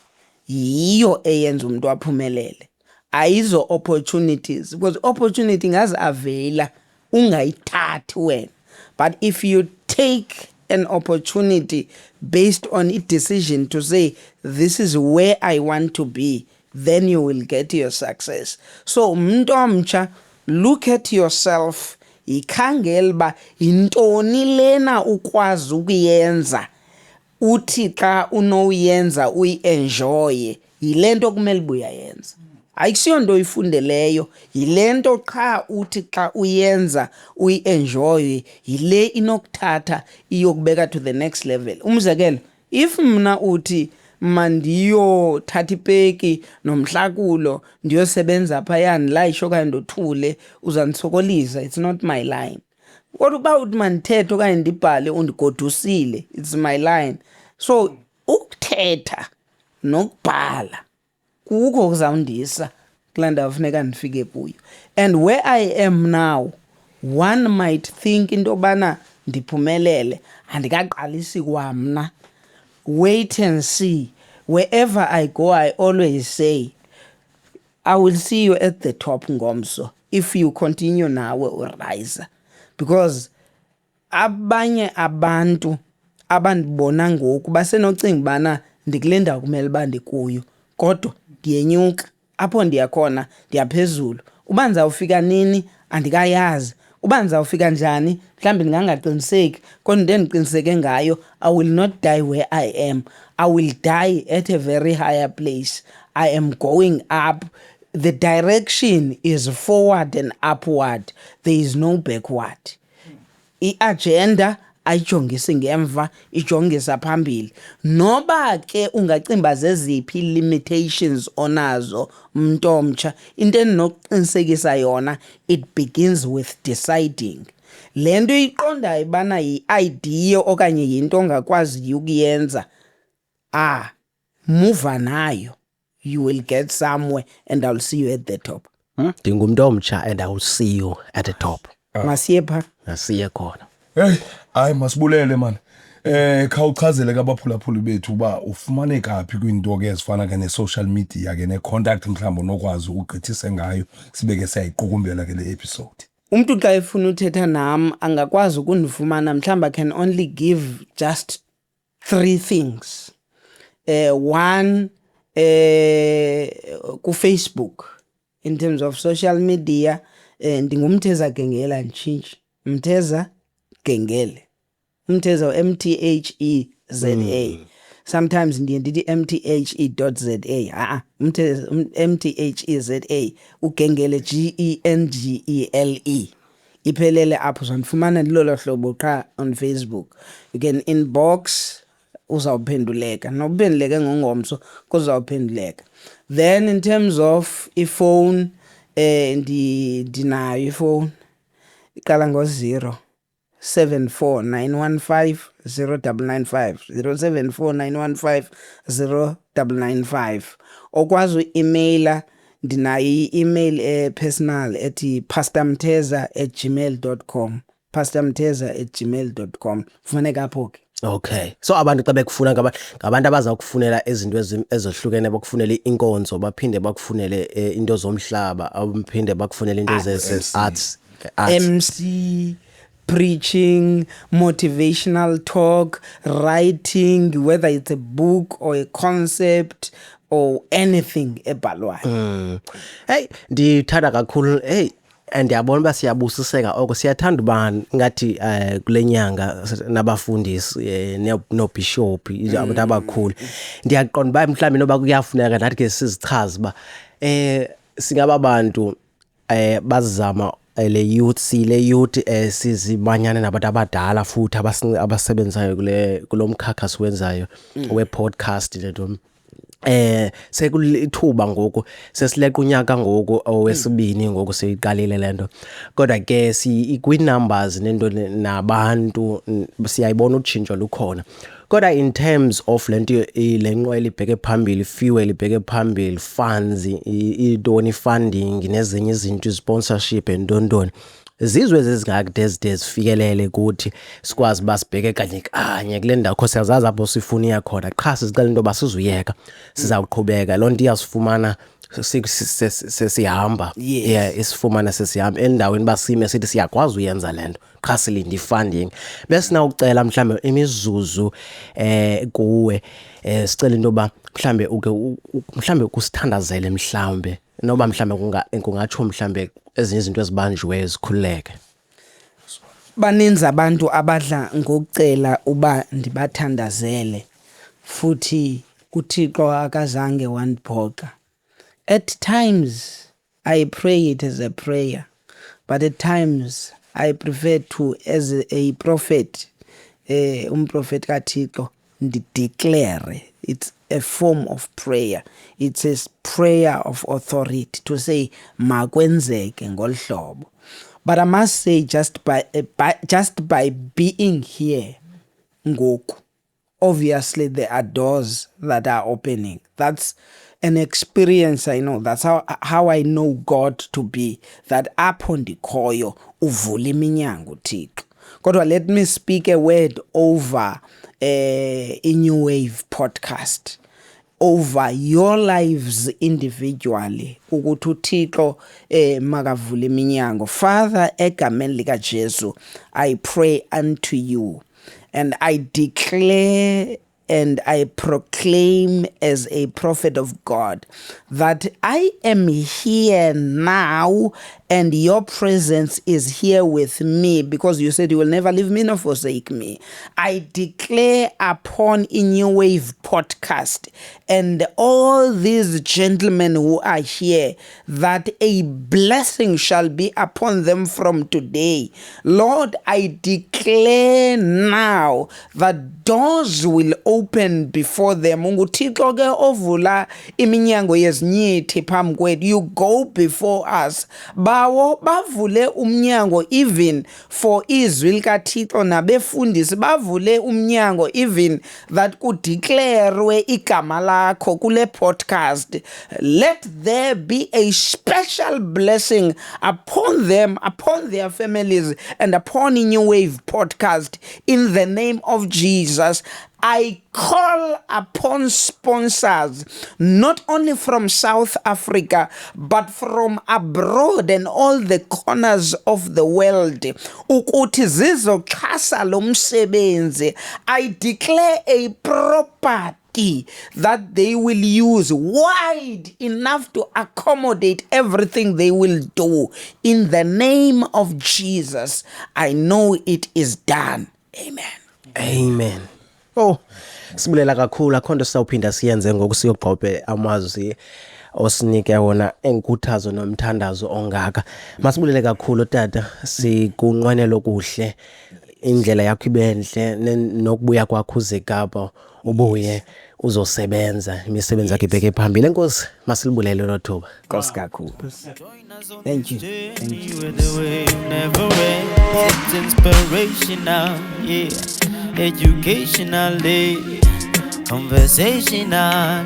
yiyo eyenza umuntu aphumelele. Ayizo opportunities because opportunity ngazi avela ungayithathi wena. But if you take an opportunity based on a decision to say this is where I want to be, then you will get your success. So umuntu omtsha, look at yourself, ikhangela ba intoni lena ukwazi ukuyenza uthi xa unoyenza uyi-enjoye yilento kumele ubuyayenza. ayikusiyo nto ifundeleyo, yile nto qha uthi xa uyenza uyi-enjoye, yile inokuthatha iyokubeka to the next level. Umzekelo, if mna uthi mandiyothatha ipeki nomhlakulo ndiyosebenza phayani layisho okanye ndothule, uzandisokolisa, it's not my line. Kodwa uba uthi mandithethe okanye ndibhale undigodusile, it's my line. So ukuthetha nokubhala kukho kuzawundisa kulaa ndawo funeka ndifike kuyo. And where I am now, one might think into yobana ndiphumelele, andikaqalisi kwamna. Wait and see. Wherever I go, I always say, I will see you at the top, Ngomso, if you continue now urise. Because abanye abantu abandibona ngoku basenocinga bana ndikule ndawo kumele uba ndikuyo, kodwa ndiyenyuka apho ndiyakhona ndiyaphezulu. Uba ndizawufika nini andikayazi, uba ndizawufika njani mhlawumbi ndingangaqiniseki, kodwa into endiqiniseke ngayo, I will not die where I am. I will die at a very higher place. I am going up. The direction is forward and upward. There is no backward. I-agenda ayijongisi ngemva, ijongisa phambili. Noba ke ungacimba zeziphi limitations onazo mntu omtsha, into endinokuqinisekisa yona, it begins with deciding. Le nto iqondayo bana yi-idea okanye yinto ongakwaziyo ukuyenza, move nayo. You will get somewhere and I'll see you at the top. Ndingumntu omtsha and I will see you at the top. Masiye pha. Asiye khona. Hey, hayi masibulele man. Khawuchazele kabaphulaphuli bethu uba ufumaneka phi kwinto ke ezifana ke ne-social media ke ne-contact mhlawumbi onokwazi ugqithise ngayo sibeke siyayiqukumbela ke le episode. Umntu xa efuna uthetha nam angakwazi ukundifumana, mhlawumbi I can only give just 3 things. One, ku-Facebook, in terms of social media, ndingumtheza Gengela Ntshintshi, Mtheza Gengele, Mtheza MTHEZA. Sometimes ndiye ndithi mthe.za. MTHEZA, uGengele GENGELE. Iphelele apho uzandifumana lolo hlobo qha on Facebook. You can inbox, uzawuphenduleka. Nokuphenduleka ngongomso kuzawuphenduleka. Then in terms of iphone, ndinayo iphone iqala ngo-0 74 915 0995 074 915 0995. Okwazi u-emaila, ndinayo i-email personal ethi pastormtheza@gmail.com. pastormtheza@gmail.com. Kufuneka apho ke. Okay. So abantu xa bekufuna ngabantu abazawukufunela izinto ezohlukene, bakufunele inkonzo, baphinde bakufunele into zomhlaba, abaphinde bakufunele into ze-arts. MC, preaching, motivational talk, writing, whether it's a book or a concept or anything ebhalwayo. Hey, ndithanda kakhulu. Hey, and ndiyabona uba siyabusiseka oko, siyathanda uba ngathi kule nyanga nabafundisi no-bishop abantu abakhulu. Ndiyaqonda uba mhlawumbi noba kuyafuneka nathi ke sizichaze uba singaba bantu bazama le youth sizimanyane nabantu abadala futhi abasebenzayo kulo mkhakha siwenzayo we-podcast lento. Sekulithuba ngoku sesileqa unyaka ngoku owesibini ngoku siyiqalile lento, kodwa ke kwi-numbers nento nabantu siyayibona utshintsho lukhona. Kodwa in terms of lento le nqwela ibheke phambili, fuel ibheke phambili, funds, intoni funding nezinye izinto, sponsorship entontoni, zizwe zezingakade zifikelele ukuthi sikwazi basibheke kanye kule ndawo kho siyazazi apho sifuna iya khona. Qha sizicela into basizuyeka, sizawuqhubeka. Loo nto iyasifumana sesihamba. Yeah, isifumana sesihamba endaweni basime sithi siyakwazi uyenza lento, qha silinde i-funding. Bese nawucela mhlambe imizuzu kuwe sicela into ba mhlambe mhlambe kusithandazele mhlambe noba mhlambe kungatsho mhlambe ezinye izinto ezibanjiwe ezikhululeke. Baninzi abantu abadla ngokucela uba ndibathandazele, futhi uThixo akazange wandiphoxa. At times, I pray it as a prayer, but at times, I prefer to, as a prophet, prophet kaThixo, declare. It's a form of prayer. It's a prayer of authority to say, makwenzeke ngolu hlobo. But I must say, just by being here, ngoku, obviously there are doors that are opening. That's an experience I know. That's how I know God to be. That apho ndikhoyo uvula iminyango Thixo. Kodwa let me speak a word over a New Wave podcast, over your lives individually, ukuthi uThixo makavule iminyango. Father, egameni lika Jesu, I pray unto you and I declare and I proclaim as a prophet of God that I am here now and your presence is here with me, because you said you will never leave me nor forsake me. I declare upon In Your Wave podcast and all these gentlemen who are here that a blessing shall be upon them from today. Lord, I declare now that doors will open before them. UThixo ke ovula iminyango yezinyithi phambi kwethu. You go before us. Bawo bavule umnyango even for izwi likaThixo nabefundisi bavule umnyango even that kudeclarewe igama lakho kule podcast. Let there be a special blessing upon them, upon their families, and upon In Your Wave podcast in the name of Jesus. I call upon sponsors, not only from South Africa, but from abroad and all the corners of the world. Ukuthi zizoxhasa lo msebenzi. I declare a property that they will use wide enough to accommodate everything they will do. In the name of Jesus, I know it is done. Amen. Amen. Oh, sibulela kakhulu akhonto sawuphinda siyenze ngokusiyogqophe amazwi osinike wona enkuthazo nomthandazo ongaka. Masibulele kakhulu tata, sikunqwenela okuhle, indlela yakho ibenhle nokubuya kwakho uzeKapa ubuye uzosebenza imisebenzi yakhe ibheke phambili. Enkosi, masilibulele lo thuba. Nkosi kakhulu. Thank you. Thank you. Never end. It's inspirational, yeah. Educational, conversational.